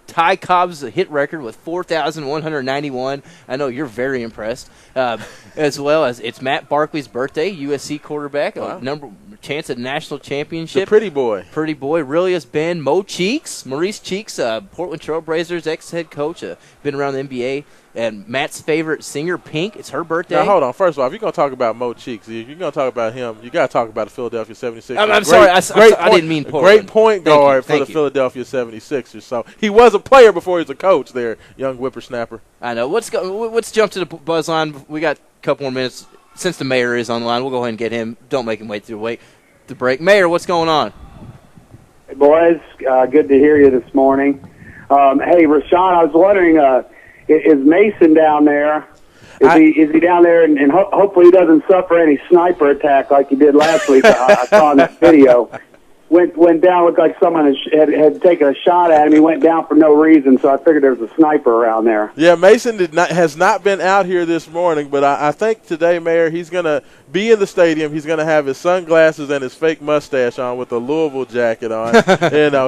[SPEAKER 2] Ty Cobb's hit record with 4,191. I know you're very impressed. As well as it's Matt Barkley's birthday, USC quarterback, chance at national championship.
[SPEAKER 3] The pretty boy.
[SPEAKER 2] Pretty boy. Really has been Maurice Cheeks, Portland Trailblazers ex-head coach, been around the NBA. And Matt's favorite singer, Pink, it's her birthday.
[SPEAKER 3] Now, hold on. First of all, if you're going to talk about Mo Cheeks, if you're going to talk about him, you got to talk about the Philadelphia 76ers.
[SPEAKER 2] I'm sorry. I didn't mean Portland.
[SPEAKER 3] Great point guard for the Philadelphia 76ers. So he was a player before he was a coach there, young whippersnapper.
[SPEAKER 2] I know. Let's jump to the buzz line. We got a couple more minutes. Since the mayor is on the line, we'll go ahead and get him. Don't make him wait through the break. Mayor, what's going on?
[SPEAKER 9] Hey, boys. Good to hear you this morning. Hey, Rashawn, I was wondering, is Mason down there? Is he down there? And hopefully he doesn't suffer any sniper attack like he did last week. I saw in that video. Went down, looked like someone had taken a shot at him. He went down for no reason, so I figured there was a sniper around there.
[SPEAKER 3] Yeah, Mason has not been out here this morning, but I think today, Mayor, he's going to be in the stadium. He's going to have his sunglasses and his fake mustache on with a Louisville jacket on.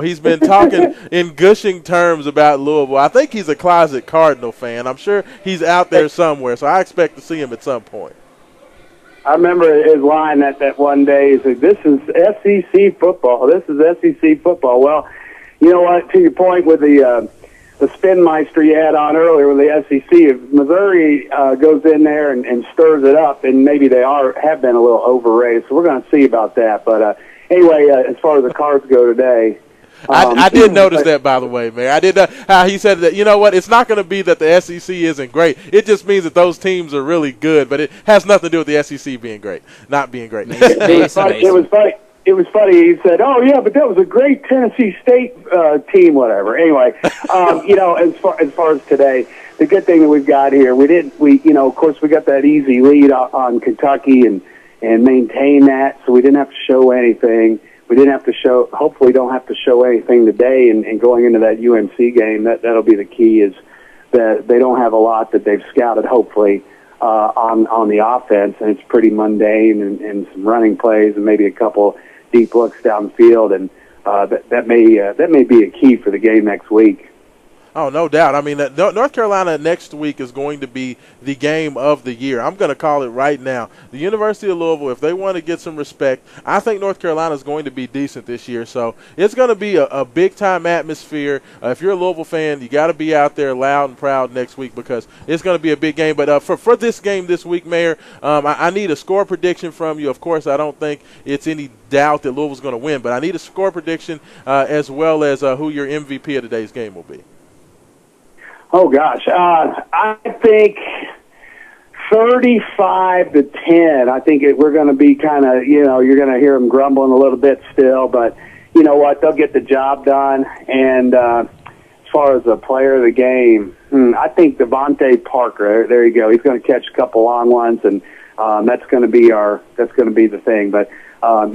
[SPEAKER 3] He's been talking in gushing terms about Louisville. I think he's a closet Cardinal fan. I'm sure he's out there somewhere, so I expect to see him at some point.
[SPEAKER 9] I remember his line that one day. He said, "This is SEC football. This is SEC football." Well, you know what? To your point with the spinmeister you had on earlier with the SEC, if Missouri goes in there and stirs it up, and maybe they have been a little overrated. So we're going to see about that. But anyway, as far as the Cards go today.
[SPEAKER 3] I did notice that, by the way, Mayor. I did how he said that, you know what, it's not going to be that the SEC isn't great. It just means that those teams are really good, but it has nothing to do with the SEC being great, not being great.
[SPEAKER 9] It was funny. It was funny. He said, "Oh yeah, but that was a great Tennessee State team, whatever." Anyway, as far as today, the good thing that we've got here, of course, we got that easy lead on Kentucky and maintain that, so we didn't have to show anything. We didn't have to show. Hopefully, don't have to show anything today. And going into that UNC game, that'll be the key. Is that they don't have a lot that they've scouted. Hopefully, on the offense, and it's pretty mundane and some running plays and maybe a couple deep looks downfield, and that may be a key for the game next week.
[SPEAKER 3] Oh, no doubt. I mean, North Carolina next week is going to be the game of the year. I'm going to call it right now. The University of Louisville, if they want to get some respect, I think North Carolina is going to be decent this year. So it's going to be a big-time atmosphere. If you're a Louisville fan, you got to be out there loud and proud next week because it's going to be a big game. But for this game this week, Mayor, I need a score prediction from you. Of course, I don't think it's any doubt that Louisville's going to win, but I need a score prediction as well as who your MVP of today's game will be.
[SPEAKER 9] Oh, gosh. I think 35-10. I think we're going to be kind of, you're going to hear them grumbling a little bit still, but you know what? They'll get the job done. And as far as a player of the game, I think Devontae Parker. There you go. He's going to catch a couple long ones, and that's going to be the thing. But I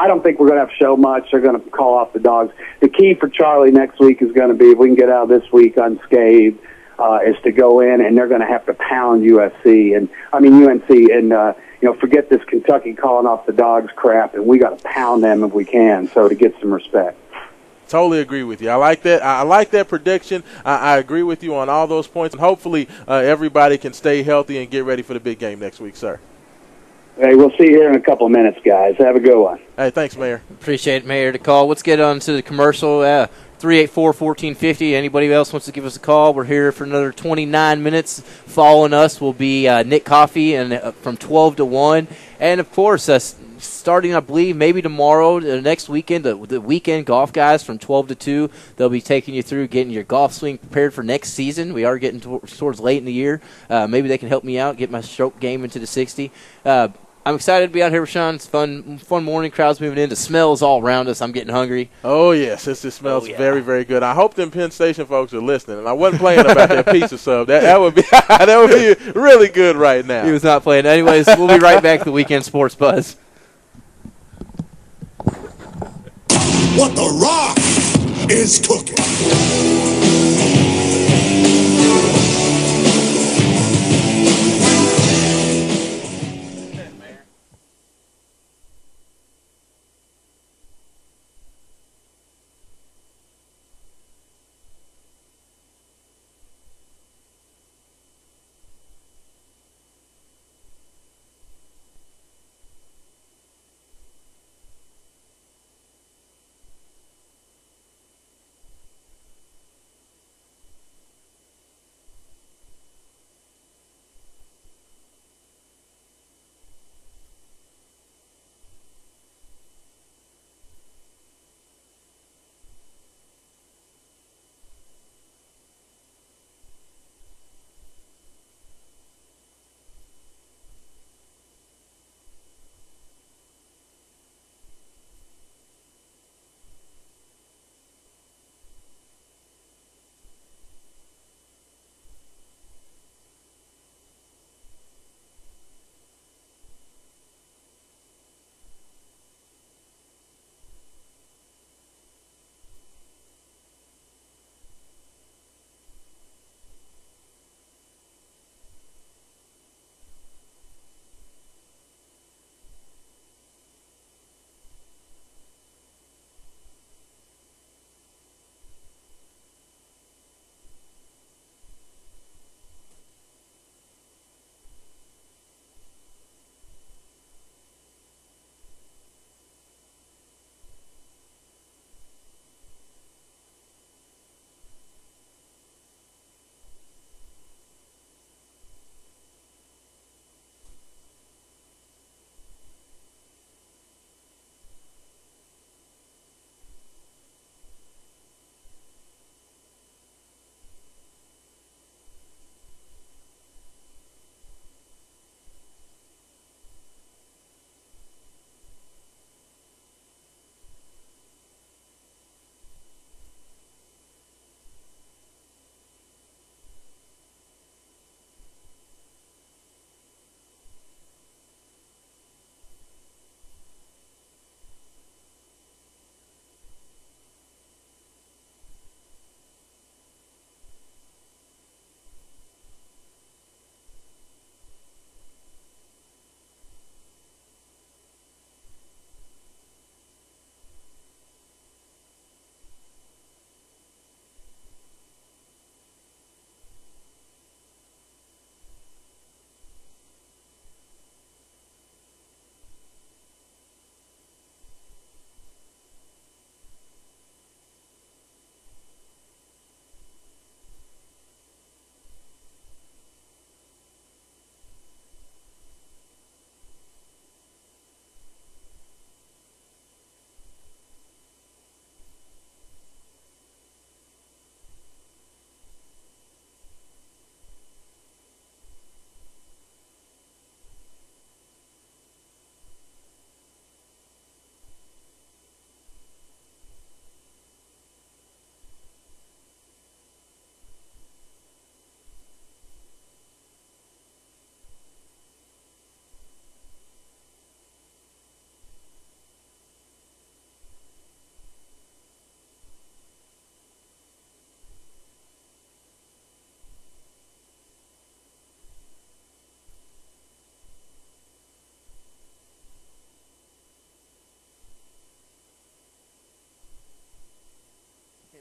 [SPEAKER 9] don't think we're going to have to show much. They're going to call off the dogs. The key for Charlie next week is going to be, if we can get out of this week unscathed, is to go in, and they're going to have to pound UNC, and forget this Kentucky calling off the dogs crap, and we got to pound them if we can, so to get some respect.
[SPEAKER 3] Totally agree with you. I like that. I like that prediction. I agree with you on all those points, and hopefully everybody can stay healthy and get ready for the big game next week, sir.
[SPEAKER 9] Hey, we'll see you here in a couple of minutes, guys. Have a good one.
[SPEAKER 3] Hey, thanks, Mayor.
[SPEAKER 2] Appreciate it, Mayor, to call. Let's get on to the commercial. 384-1450. Anybody else wants to give us a call? We're here for another 29 minutes. Following us will be Nick Coffey and from 12 to 1. And, of course, starting, I believe, maybe tomorrow, the next weekend, the weekend golf guys from 12 to 2. They'll be taking you through getting your golf swing prepared for next season. We are getting towards late in the year. Maybe they can help me out, get my stroke game into the 60. I'm excited to be out here with Sean. It's fun morning. Crowds moving in. The smell's all around us. I'm getting hungry.
[SPEAKER 3] Oh, yes. It smells very, very good. I hope them Penn Station folks are listening. And I wasn't playing about that pizza sub. That would be really good right now.
[SPEAKER 2] He was not playing. Anyways, we'll be right back to the Weekend Sports Buzz.
[SPEAKER 6] What the Rock is cooking.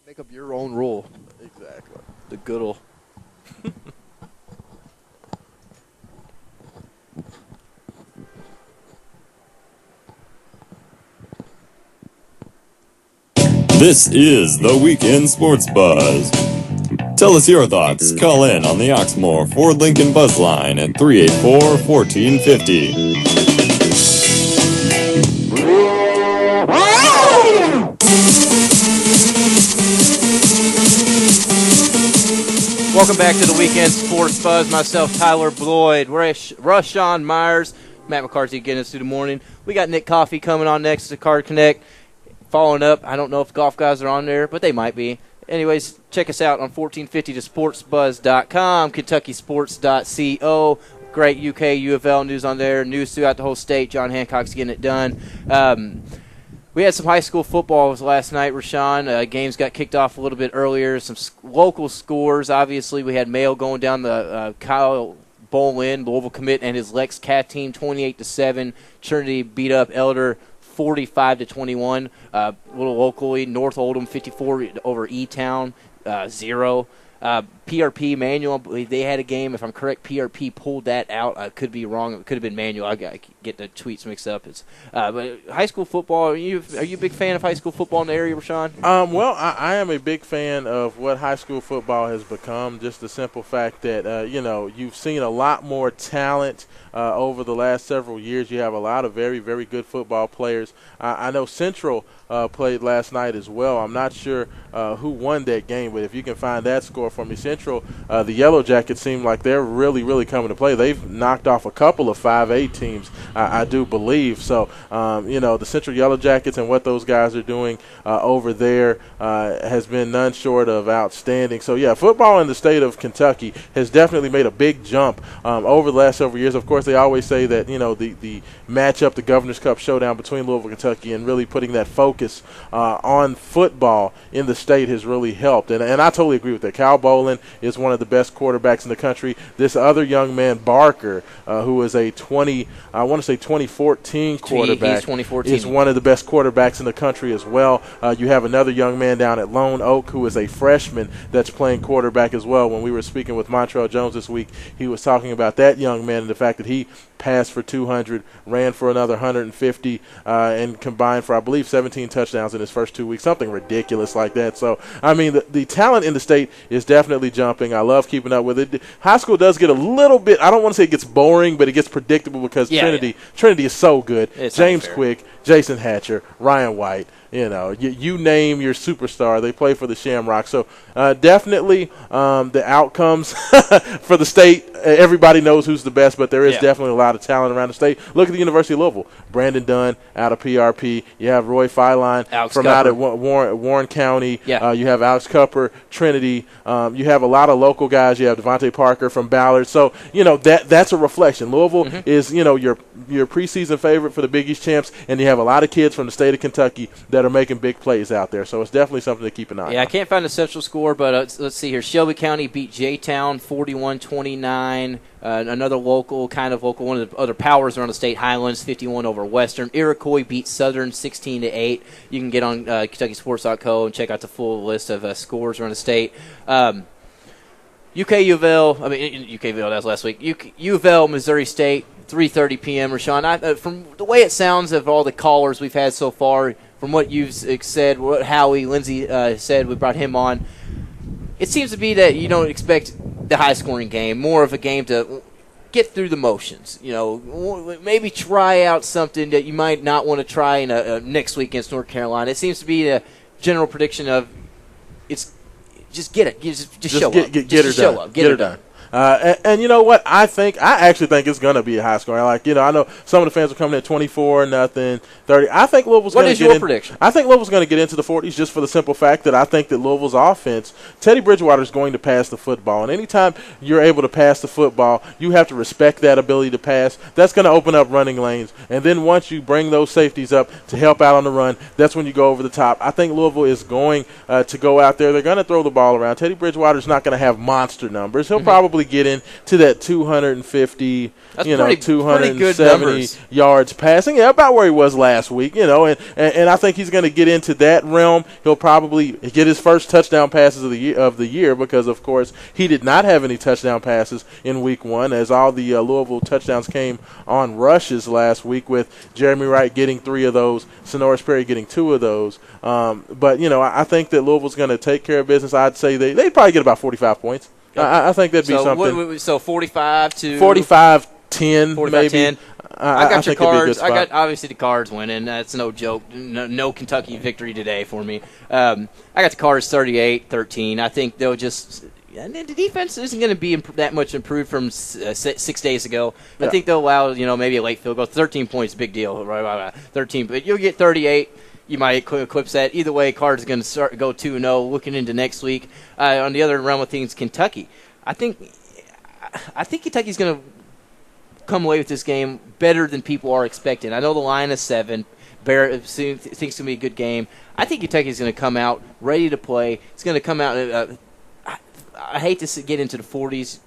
[SPEAKER 2] Make up your own rule.
[SPEAKER 3] Exactly.
[SPEAKER 2] The good old.
[SPEAKER 1] This is the Weekend Sports Buzz. Tell us your thoughts. Call in on the Oxmoor Ford Lincoln Buzz Line at 384-1450.
[SPEAKER 2] Welcome back to the Weekend Sports Buzz. Myself, Tyler Bloyd, Rashawn Myers, Matt McCarthy getting us through the morning. We got Nick Coffey coming on next to Card Connect. Following up, I don't know if golf guys are on there, but they might be. Anyways, check us out on 1450 to sportsbuzz.com, KentuckySports.co. Great UK, U of L news on there, news throughout the whole state. John Hancock's getting it done. We had some high school football last night, Rashawn. Games got kicked off a little bit earlier. Some local scores. Obviously, we had Mayo going down the Kyle Bolin, Louisville commit, and his Lex Cat team 28-7. Trinity beat up Elder 45-21. A little locally, North Oldham 54 over E-Town 0. PRP, Manual, they had a game. If I'm correct, PRP pulled that out. I could be wrong. It could have been Manual. I get the tweets mixed up. But high school football, are you a big fan of high school football in the area, Rashawn?
[SPEAKER 3] Well, I am a big fan of what high school football has become. Just the simple fact that, you've seen a lot more talent over the last several years. You have a lot of very, very good football players. I know Central played last night as well. I'm not sure who won that game, but if you can find that score for me. Central, the Yellow Jackets seem like they're really, really coming to play. They've knocked off a couple of 5A teams, I do believe. So, the Central Yellow Jackets and what those guys are doing over there has been none short of outstanding. So, yeah, football in the state of Kentucky has definitely made a big jump over the last several years. Of course, they always say that, the matchup, the Governor's Cup showdown between Louisville and Kentucky, and really putting that focus on football in the state has really helped. And I totally agree with that. Cal Bolin is one of the best quarterbacks in the country. This other young man, Barker, who is a 2014 quarterback,
[SPEAKER 2] he's 2014.
[SPEAKER 3] is one of the best quarterbacks in the country as well. You have another young man down at Lone Oak who is a freshman that's playing quarterback as well. When we were speaking with Montrell Jones this week, he was talking about that young man and the fact that he passed for 200, ran for another 150, and combined for, I believe, 17 touchdowns in his first 2 weeks, something ridiculous like that. So, I mean, the talent in the state is definitely jumping. I love keeping up with it. High school does get a little bit, I don't want to say it gets boring, but it gets predictable because Trinity is so good.
[SPEAKER 2] It's
[SPEAKER 3] James
[SPEAKER 2] unfair.
[SPEAKER 3] Quick, Jason Hatcher, Ryan White. You name your superstar, they play for the Shamrock. So definitely the outcomes for the state, everybody knows who's the best, but there is definitely a lot of talent around the state. Look at the University of Louisville. Brandon Dunn out of PRP. You have Roy Filine from out at Warren County. You have Alex Cupper, Trinity. You have a lot of local guys. You have Devontae Parker from Ballard. So, that's a reflection. Louisville is, your preseason favorite for the Big East champs, and you have a lot of kids from the state of Kentucky that are making big plays out there. So it's definitely something to keep an eye on.
[SPEAKER 2] Yeah, I can't find the central score, but let's see here. Shelby County beat J-Town 41-29. Another local, one of the other powers around the state, Highlands 51 over Western. Iroquois beat Southern 16-8. You can get on KentuckySports.co and check out the full list of scores around the state. UK U of L, that was last week. U of L, Missouri State, 3:30 p.m. Rashawn, from the way it sounds of all the callers we've had so far, from what you've said, what Howie Lindsay said, we brought him on, it seems to be that you don't expect the high-scoring game, more of a game to get through the motions. Maybe try out something that you might not want to try in a next week against North Carolina. It seems to be the general prediction of it's just get it. Just show up. Get her done.
[SPEAKER 3] And you know what? I actually think it's going to be a high score. I know some of the fans are coming at 24-0, 30. I think Louisville's going to get in. What is your prediction? I think Louisville's going to get into the 40s just for the simple fact that I think that Louisville's offense, Teddy Bridgewater is going to pass the football. And anytime you're able to pass the football, you have to respect that ability to pass. That's going to open up running lanes. And then once you bring those safeties up to help out on the run, that's when you go over the top. I think Louisville is going to go out there. They're going to throw the ball around. Teddy Bridgewater's not going to have monster numbers. He'll probably probably get into that 250,
[SPEAKER 2] That's
[SPEAKER 3] 270 yards passing. Yeah, about where he was last week, and I think he's going to get into that realm. He'll probably get his first touchdown passes of the year because, of course, he did not have any touchdown passes in week 1, as all the Louisville touchdowns came on rushes last week, with Jeremy Wright getting 3 of those, Sonoris Perry getting 2 of those. But I think that Louisville's going to take care of business. I'd say they'd probably get about 45 points. I think that'd be something.
[SPEAKER 2] So 45 to
[SPEAKER 3] 45-10, 45 maybe.
[SPEAKER 2] 10. I got your Cards.
[SPEAKER 3] I
[SPEAKER 2] got obviously the Cards winning. That's no joke. No Kentucky victory today for me. I got the Cards 38-13. I think they'll just. And the defense isn't going to be that much improved from 6 days ago. I think they'll allow maybe a late field goal. 13 points, big deal. Right, 13, but you'll get 38. You might eclipse that. Either way, Cards going to go 2-0 looking into next week. On the other realm of things, Kentucky. I think Kentucky's going to come away with this game better than people are expecting. I know the line is 7. Barrett thinks it's going to be a good game. I think Kentucky's going to come out ready to play. It's going to come out. I hate to get into the 40s,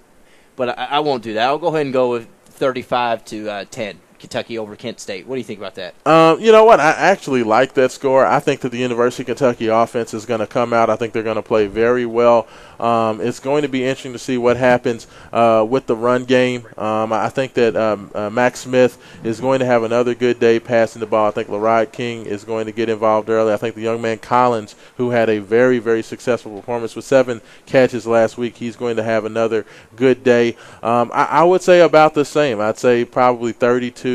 [SPEAKER 2] but I won't do that. I'll go ahead and go with 35-10. Kentucky over Kent State. What do you think about that?
[SPEAKER 3] You know what? I actually like that score. I think that the University of Kentucky offense is going to come out. I think they're going to play very well. It's going to be interesting to see what happens with the run game. I think that Max Smith is going to have another good day passing the ball. I think Larod King is going to get involved early. I think the young man Collins, who had a very, very successful performance with 7 catches last week, he's going to have another good day. I would say about the same. I'd say probably 35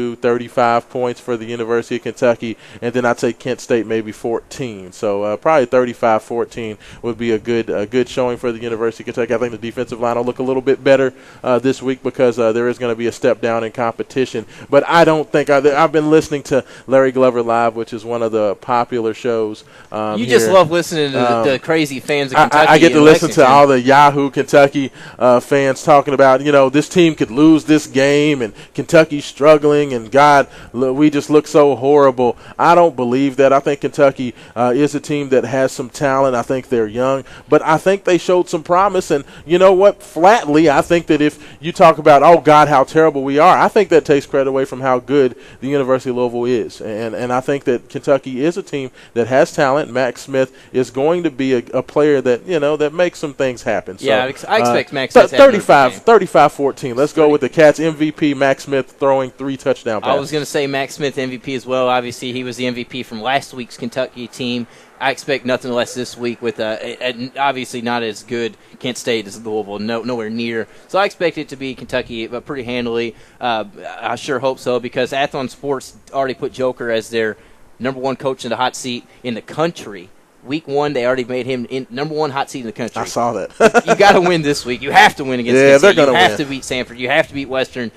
[SPEAKER 3] points for the University of Kentucky, and then I'd say Kent State maybe 14. So probably 35-14 would be a good showing for the University of Kentucky. I think the defensive line will look a little bit better this week because there is going to be a step down in competition. But I don't think I've been listening to Larry Glover Live, which is one of the popular shows.
[SPEAKER 2] You just love listening to the crazy fans of Kentucky.
[SPEAKER 3] I get to listen to all the Yahoo Kentucky fans talking about, this team could lose this game and Kentucky's struggling and God, we just look so horrible. I don't believe that. I think Kentucky is a team that has some talent. I think they're young, but I think they showed some promise. And you know what? Flatly, I think that if you talk about, oh God, how terrible we are, I think that takes credit away from how good the University of Louisville is. And I think that Kentucky is a team that has talent. Max Smith is going to be a player that, that makes some things happen. So,
[SPEAKER 2] yeah, I expect Max Smith
[SPEAKER 3] 35-14. Let's go with the Cats MVP, Max Smith, throwing 3 touchdown passes.
[SPEAKER 2] I was going to say Max Smith MVP as well. Obviously, he was the MVP from last week's Kentucky team. I expect nothing less this week with obviously not as good Kent State as Louisville, nowhere near. So I expect it to be Kentucky pretty handily. I sure hope so because Athlon Sports already put Joker as their number 1 coach in the hot seat in the country. Week 1, they already made him number 1 hot seat in the country.
[SPEAKER 3] I saw that.
[SPEAKER 2] You got to win this week. You have to win against Kent State. You have to beat Sanford. You have to beat Western.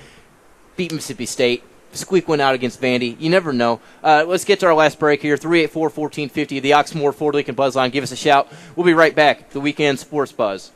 [SPEAKER 2] Beat Mississippi State. Squeak one out against Vandy. You never know. Let's get to our last break here. 384-1450, the Oxmoor Ford Lincoln Buzz Line. Give us a shout. We'll be right back. The Weekend Sports Buzz.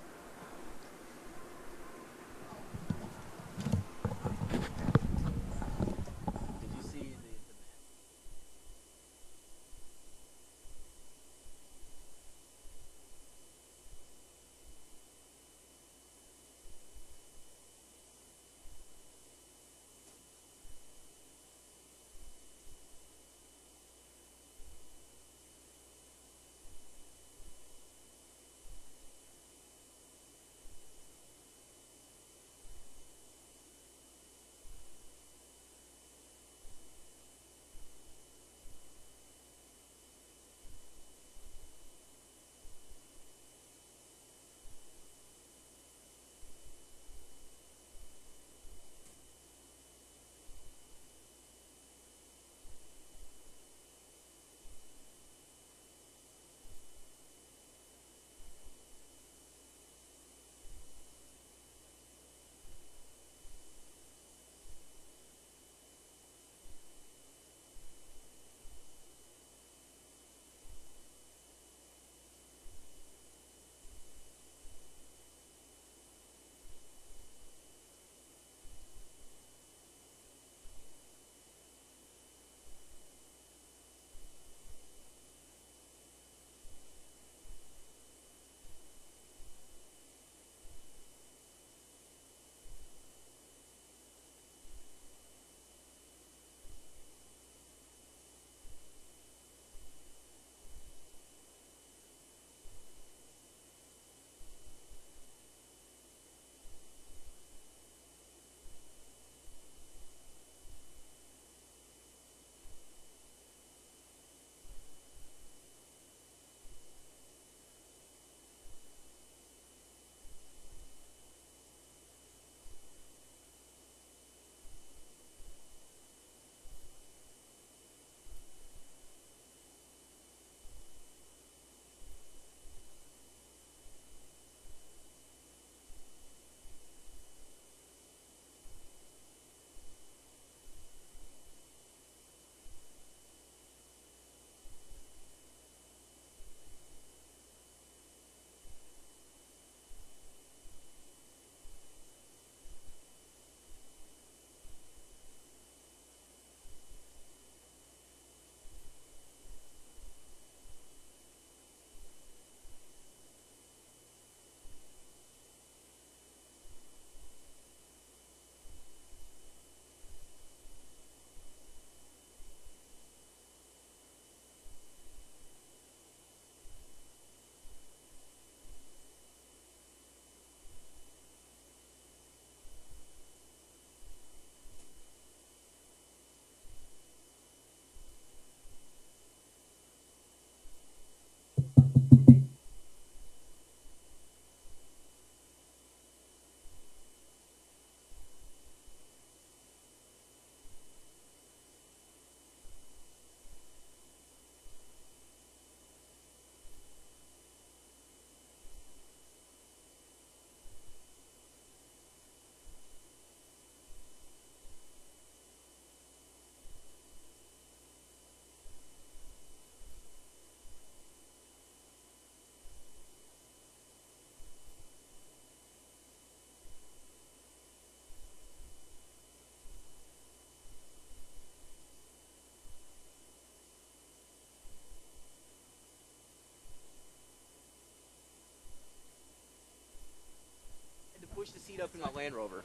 [SPEAKER 2] Push the seat up in my Land Rover.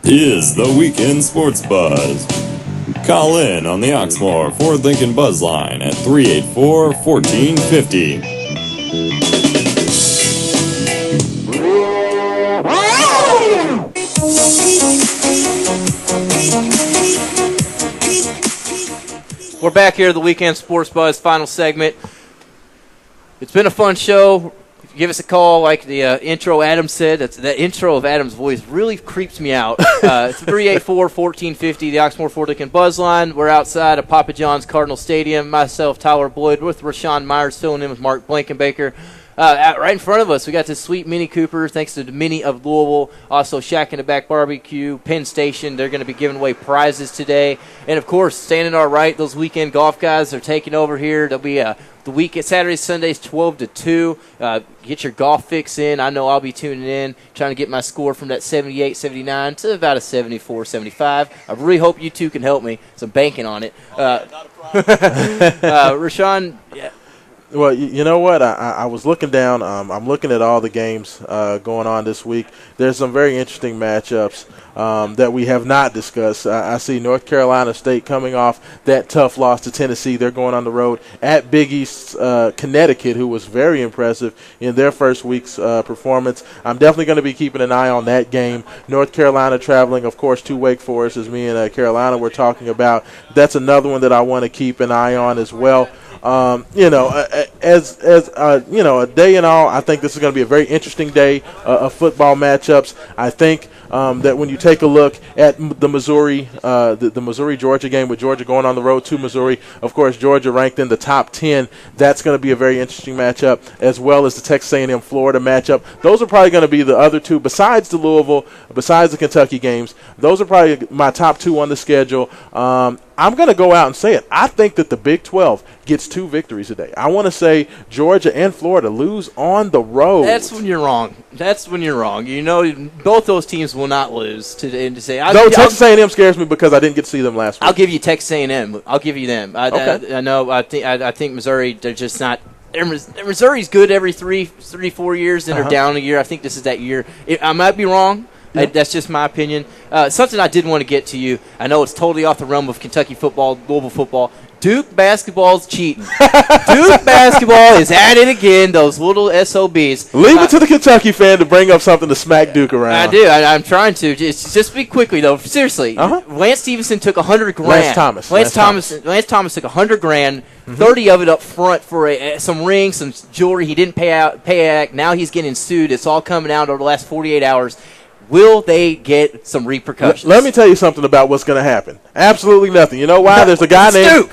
[SPEAKER 1] Is the Weekend Sports Buzz. Call in on the Oxmoor Ford Lincoln Buzz line at 384-1450.
[SPEAKER 2] We're back here at the Weekend Sports Buzz final segment. It's been a fun show. Give us a call, like the intro Adam said. That intro of Adam's voice really creeps me out. 384-1450, the Oxmoor Ford Lincoln Buzz line. We're outside of Papa John's Cardinal Stadium. Myself, Tyler Boyd, with Rashawn Myers filling in with Mark Blankenbaker. Right in front of us, we got this sweet Mini Cooper, thanks to the Mini of Louisville. Also, Shack in the Back Barbecue, Penn Station. They're going to be giving away prizes today. And, of course, standing to our right, those weekend golf guys are taking over here. There'll be the week at Saturdays, Sundays, 12 to 2. Get your golf fix in. I know I'll be tuning in, trying to get my score from that 78, 79 to about a 74, 75. I really hope you two can help me. So I'm banking on it. Rashawn, yeah.
[SPEAKER 3] Well, you know what? I was looking down. I'm looking at all the games going on this week. There's some very interesting matchups that we have not discussed. I see North Carolina State coming off that tough loss to Tennessee. They're going on the road at Big East, Connecticut, who was very impressive in their first week's performance. I'm definitely going to be keeping an eye on that game. North Carolina traveling, of course, to Wake Forest, as me and Carolina were talking about. That's another one that I want to keep an eye on as well. A day in all, I think this is going to be a very interesting day of football matchups. I think that when you take a look at the Missouri, the Missouri-Georgia game, with Georgia going on the road to Missouri, of course, Georgia ranked in the top 10. That's going to be a very interesting matchup, as well as the Texas A&M Florida matchup. Those are probably going to be the other two, besides the Louisville, besides the Kentucky games. Those are probably my top two on the schedule. I'm going to go out and say it. I think that the Big 12 gets 2 victories today. I want to say Georgia and Florida lose on the road.
[SPEAKER 2] That's when you're wrong. You know, both those teams will not lose today.
[SPEAKER 3] Texas A&M scares me because I didn't get to see them last week.
[SPEAKER 2] I'll give you Texas A&M. I'll give you them.
[SPEAKER 3] Okay.
[SPEAKER 2] I know. I think Missouri. They're just not. Missouri's good every 3-4 years, and they're down a year. I think this is that year. I might be wrong. Yep. That's just my opinion. Something I did want to get to you. I know it's totally off the realm of Kentucky football, Louisville football. Duke basketball's cheating. Duke basketball is at it again, those little SOBs.
[SPEAKER 3] Leave it to the Kentucky fan to bring up something to smack Duke around.
[SPEAKER 2] I do. I'm trying to. Just speak quickly, though. Seriously. Lance Stevenson took $100,000. Lance Thomas took $100,000, 30 of it up front for some rings, some jewelry. He didn't pay out. Now he's getting sued. It's all coming out over the last 48 hours. Will they get some repercussions?
[SPEAKER 3] Let me tell you something about what's going to happen. Absolutely nothing. You know why? There's a guy named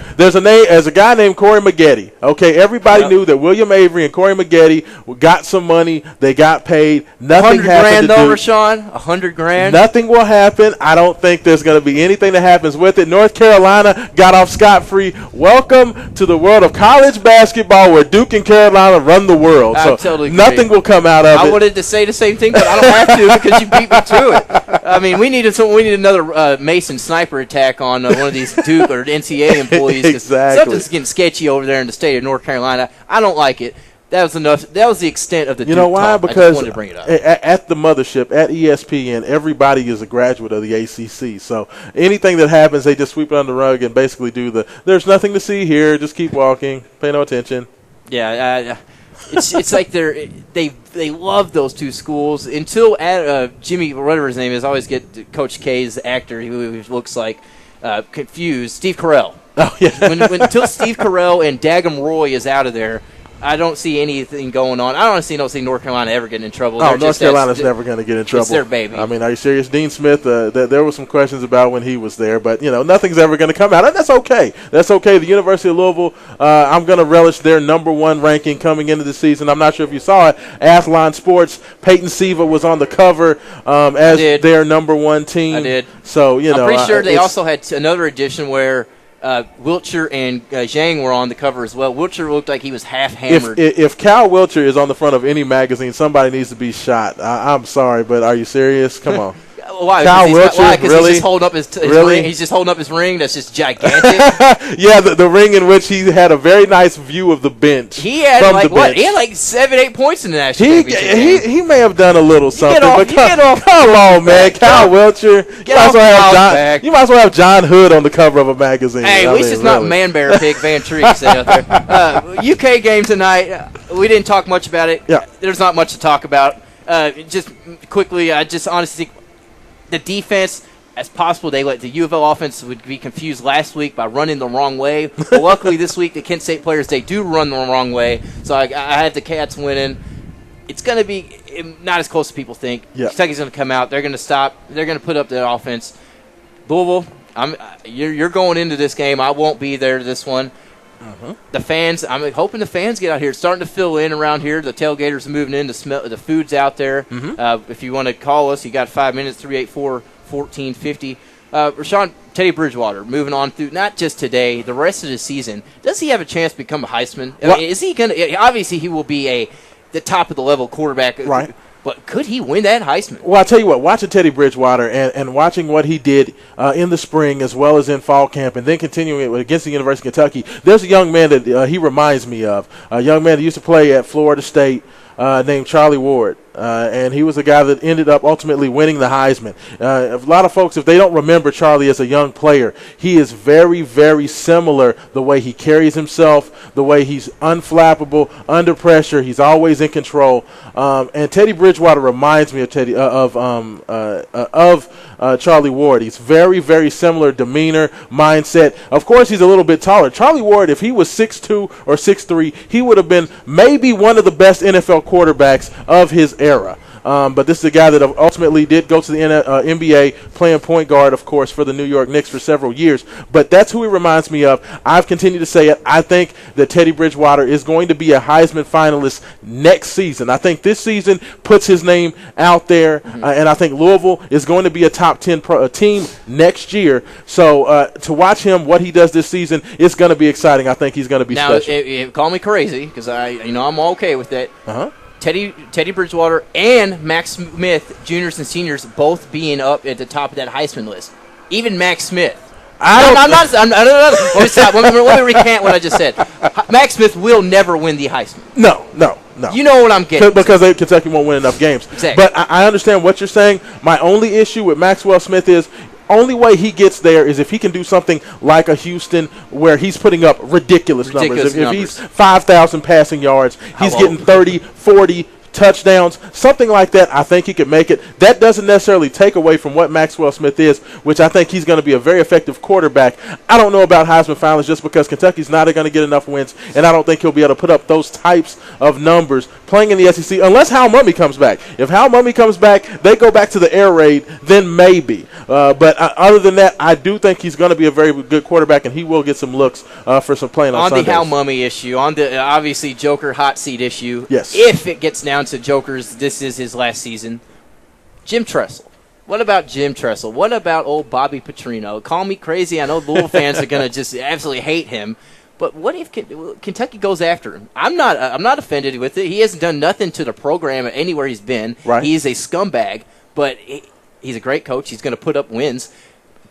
[SPEAKER 3] Corey Maggette. Okay, everybody knew that William Avery and Corey Maggette got some money. They got paid. Nothing happened to Duke.
[SPEAKER 2] Rashawn, $100,000.
[SPEAKER 3] Nothing will happen. I don't think there's going to be anything that happens with it. North Carolina got off scot-free. Welcome to the world of college basketball, where Duke and Carolina run the world.
[SPEAKER 2] I totally agree.
[SPEAKER 3] Nothing will come out of it.
[SPEAKER 2] I wanted to say the same thing, but I don't have to because you beat me to it. I mean, we need another Mason sniper attack on one of these Duke or NCAA employees.
[SPEAKER 3] Exactly.
[SPEAKER 2] Something's getting sketchy over there in the state of North Carolina. I don't like it. That was enough. That was the extent of the Duke
[SPEAKER 3] You know why?
[SPEAKER 2] talk.
[SPEAKER 3] Because
[SPEAKER 2] I just wanted to bring it up.
[SPEAKER 3] At the mothership, at ESPN, everybody is a graduate of the ACC. So anything that happens, they just sweep it under the rug and basically there's nothing to see here. Just keep walking. Pay no attention.
[SPEAKER 2] Yeah, it's like they love those two schools until Jimmy, whatever his name is, I always get Coach K's actor who looks like confused. Steve Carell.
[SPEAKER 3] Oh yeah.
[SPEAKER 2] Until Steve Carell and Daggum Roy is out of there, I don't see anything going on. I honestly don't see North Carolina ever getting in trouble.
[SPEAKER 3] North Carolina's never going to get in trouble.
[SPEAKER 2] It's their baby.
[SPEAKER 3] I mean, are you serious? Dean Smith, there were some questions about when he was there, but, nothing's ever going to come out. And that's okay. That's okay. The University of Louisville, I'm going to relish their #1 ranking coming into the season. I'm not sure if you saw it. Athlon Sports, Peyton Siva was on the cover as their #1 team.
[SPEAKER 2] I did.
[SPEAKER 3] So,
[SPEAKER 2] I'm pretty sure they also had another edition where Wiltshire and Zhang were on the cover as well. Wiltshire looked like he was half hammered.
[SPEAKER 3] If Cal Wiltshire is on the front of any magazine, somebody needs to be shot. I'm sorry, but are you serious? Come on.
[SPEAKER 2] Why?
[SPEAKER 3] Kyle Wiltshire,
[SPEAKER 2] Because
[SPEAKER 3] really?
[SPEAKER 2] he's just holding up his
[SPEAKER 3] Really?
[SPEAKER 2] ring. He's just holding up his ring. That's just gigantic.
[SPEAKER 3] Yeah, the ring in which he had a very nice view of the bench.
[SPEAKER 2] He had
[SPEAKER 3] from
[SPEAKER 2] like
[SPEAKER 3] the
[SPEAKER 2] what?
[SPEAKER 3] bench.
[SPEAKER 2] He had like 7-8 points in the national championship game.
[SPEAKER 3] He may have done a little something,
[SPEAKER 2] off-
[SPEAKER 3] but
[SPEAKER 2] you get off-
[SPEAKER 3] come on, man, Kyle Wiltshire.
[SPEAKER 2] Get off Kyle's back.
[SPEAKER 3] You might as well have John Hood on the cover of a magazine.
[SPEAKER 2] Hey, at least it's not Man Bear Pig Van Treek sitting out there. UK game tonight. We didn't talk much about it.
[SPEAKER 3] Yeah.
[SPEAKER 2] There's not much to talk about. Just quickly, I just honestly think the defense, as possible, they let the U of L offense would be confused last week by running the wrong way. But luckily this week, the Kent State players, they do run the wrong way. So I had the Cats winning. It's going to be not as close as people think.
[SPEAKER 3] Yeah.
[SPEAKER 2] Kentucky's going to come out. They're going to stop. They're going to put up the offense. Louisville, you're going into this game. I won't be there to this one. The fans, I'm hoping the fans get out here. It's starting to fill in around here. The tailgaters are moving in. The food's out there. If you want to call us, you got 5 minutes, 384-1450. Rashawn, Teddy Bridgewater, moving on through, not just today, the rest of the season. Does he have a chance to become a Heisman? I mean, is he going to – obviously he will be the top of the level quarterback.
[SPEAKER 3] Right.
[SPEAKER 2] But could he win that Heisman?
[SPEAKER 3] Well, I'll tell you what, watching Teddy Bridgewater and watching what he did in the spring as well as in fall camp and then continuing it against the University of Kentucky, there's a young man that he reminds me of, a young man that used to play at Florida State named Charlie Ward. And he was a guy that ended up ultimately winning the Heisman. A lot of folks, if they don't remember Charlie as a young player, he is very, very similar the way he carries himself, the way he's unflappable, under pressure. He's always in control. And Teddy Bridgewater reminds me of Charlie Ward. He's very, very similar demeanor, mindset. Of course, he's a little bit taller. Charlie Ward, if he was 6'2" or 6'3", he would have been maybe one of the best NFL quarterbacks of his era. But this is a guy that ultimately did go to the NBA, playing point guard, of course, for the New York Knicks for several years. But that's who he reminds me of. I've continued to say it. I think that Teddy Bridgewater is going to be a Heisman finalist next season. I think this season puts his name out there, and I think Louisville is going to be a top 10 team next year. So to watch him, what he does this season, it's going to be exciting. I think he's going to be special.
[SPEAKER 2] Now, call me crazy because I'm okay with that. Teddy Bridgewater and Max Smith, juniors and seniors, both being up at the top of that Heisman list. Even Max Smith. Let me recant what I just said. Max Smith will never win the Heisman.
[SPEAKER 3] No.
[SPEAKER 2] You know what I'm getting.
[SPEAKER 3] Because Kentucky won't win enough games.
[SPEAKER 2] Exactly.
[SPEAKER 3] But I understand what you're saying. My only issue with Maxwell Smith is only way he gets there is if he can do something like a Houston where he's putting up ridiculous numbers. If he's 5,000 passing yards, he's getting 30, 40 touchdowns, something like that, I think he could make it. That doesn't necessarily take away from what Maxwell Smith is, which I think he's going to be a very effective quarterback. I don't know about Heisman finalists just because Kentucky's not going to get enough wins, and I don't think he'll be able to put up those types of numbers playing in the SEC unless Hal Mumme comes back. If Hal Mumme comes back, they go back to the air raid, then maybe. But other than that, I do think he's going to be a very good quarterback, and he will get some looks for some playing on Sundays.
[SPEAKER 2] The Hal Mumme issue, on the obviously Joker hot seat issue,
[SPEAKER 3] yes.
[SPEAKER 2] If it gets down to Joker's, this is his last season. Jim Tressel. What about Jim Tressel? What about old Bobby Petrino? Call me crazy. I know Louisville fans are going to just absolutely hate him. But what if Kentucky goes after him? I'm not offended with it. He hasn't done nothing to the program anywhere he's been.
[SPEAKER 3] Right.
[SPEAKER 2] He's a scumbag, but he's a great coach. He's going to put up wins.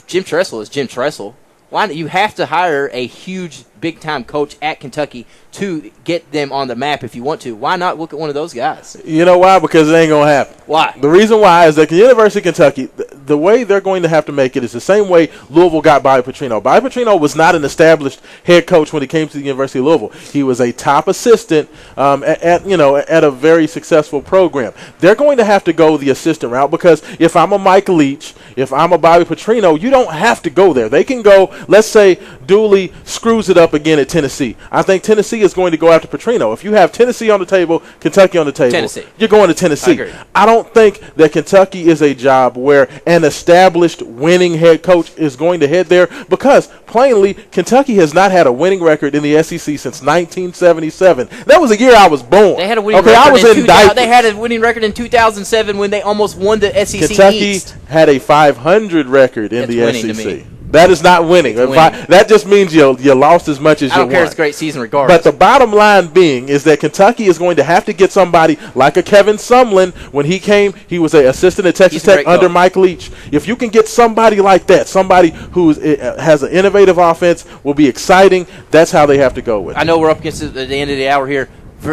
[SPEAKER 2] Jim Tressel is Jim Tressel. Why not? You have to hire a huge, big-time coach at Kentucky to get them on the map if you want to. Why not look at one of those guys?
[SPEAKER 3] You know why? Because it ain't going to happen.
[SPEAKER 2] Why?
[SPEAKER 3] The reason why is that the University of Kentucky, the way they're going to have to make it is the same way Louisville got Bobby Petrino. Bobby Petrino was not an established head coach when he came to the University of Louisville. He was a top assistant at a very successful program. They're going to have to go the assistant route because if I'm a Mike Leach, if I'm a Bobby Petrino, you don't have to go there. They can go, let's say Dooley screws it up again at Tennessee. I think Tennessee is going to go after Petrino. If you have Tennessee on the table, Kentucky on the table, you're going to Tennessee. I don't think that Kentucky is a job where an established winning head coach is going to head there because, plainly, Kentucky has not had a winning record in the SEC since 1977. That was the year I was born.
[SPEAKER 2] They had a winning record.
[SPEAKER 3] I was in diapers.
[SPEAKER 2] They had a winning record in 2007 when they almost won the SEC
[SPEAKER 3] Kentucky
[SPEAKER 2] East.
[SPEAKER 3] had a 500 record in the
[SPEAKER 2] winning
[SPEAKER 3] SEC. That is not winning. That just means you lost as much as you won.
[SPEAKER 2] I don't care. It's a great season regardless.
[SPEAKER 3] But the bottom line being is that Kentucky is going to have to get somebody like a Kevin Sumlin. When he came, he was an assistant at Texas Tech under Mike Leach. If you can get somebody like that, somebody who has an innovative offense, will be exciting, that's how they have to go with it.
[SPEAKER 2] I know we're up against it at the end of the hour here.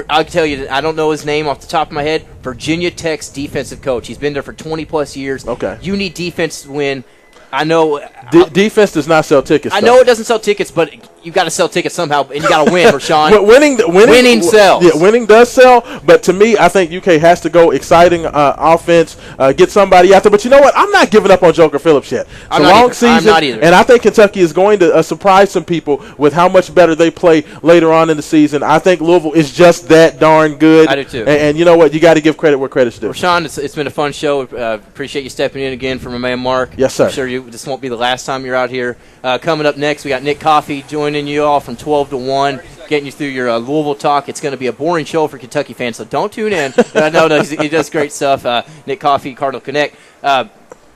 [SPEAKER 2] I'll tell you, I don't know his name off the top of my head. Virginia Tech's defensive coach. He's been there for 20-plus years.
[SPEAKER 3] Okay.
[SPEAKER 2] You need defense to win. I know
[SPEAKER 3] defense does not sell tickets.
[SPEAKER 2] I know it doesn't sell tickets, but you got to sell tickets somehow, and you got to win, Rashawn.
[SPEAKER 3] winning
[SPEAKER 2] sells.
[SPEAKER 3] Yeah, winning does sell. But to me, I think UK has to go exciting offense, get somebody out there. But you know what? I'm not giving up on Joker Phillips yet. It's a long season,
[SPEAKER 2] I'm not either.
[SPEAKER 3] And I think Kentucky is going to surprise some people with how much better they play later on in the season. I think Louisville is just that darn good.
[SPEAKER 2] I do too.
[SPEAKER 3] And you know what? You got to give credit where credit's due.
[SPEAKER 2] Rashawn, it's been a fun show. Appreciate you stepping in again for my man Mark.
[SPEAKER 3] Yes, sir.
[SPEAKER 2] I'm sure this won't be the last time you're out here. Coming up next, we got Nick Coffey joining you all from 12 to 1, getting you through your Louisville talk. It's going to be a boring show for Kentucky fans, so don't tune in. No, he does great stuff. Nick Coffey, Cardinal Connect.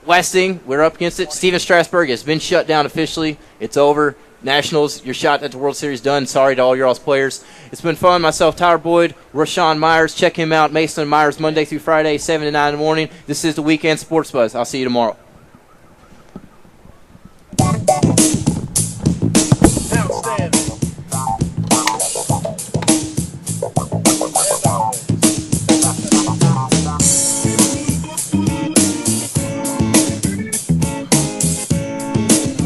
[SPEAKER 2] Last thing, we're up against it. Steven Strasburg has been shut down officially. It's over. Nationals, your shot at the World Series done. Sorry to all your all's players. It's been fun. Myself, Tyler Boyd, Rashawn Myers. Check him out, Mason Myers, Monday through Friday, 7 to 9 in the morning. This is the Weekend Sports Buzz. I'll see you tomorrow.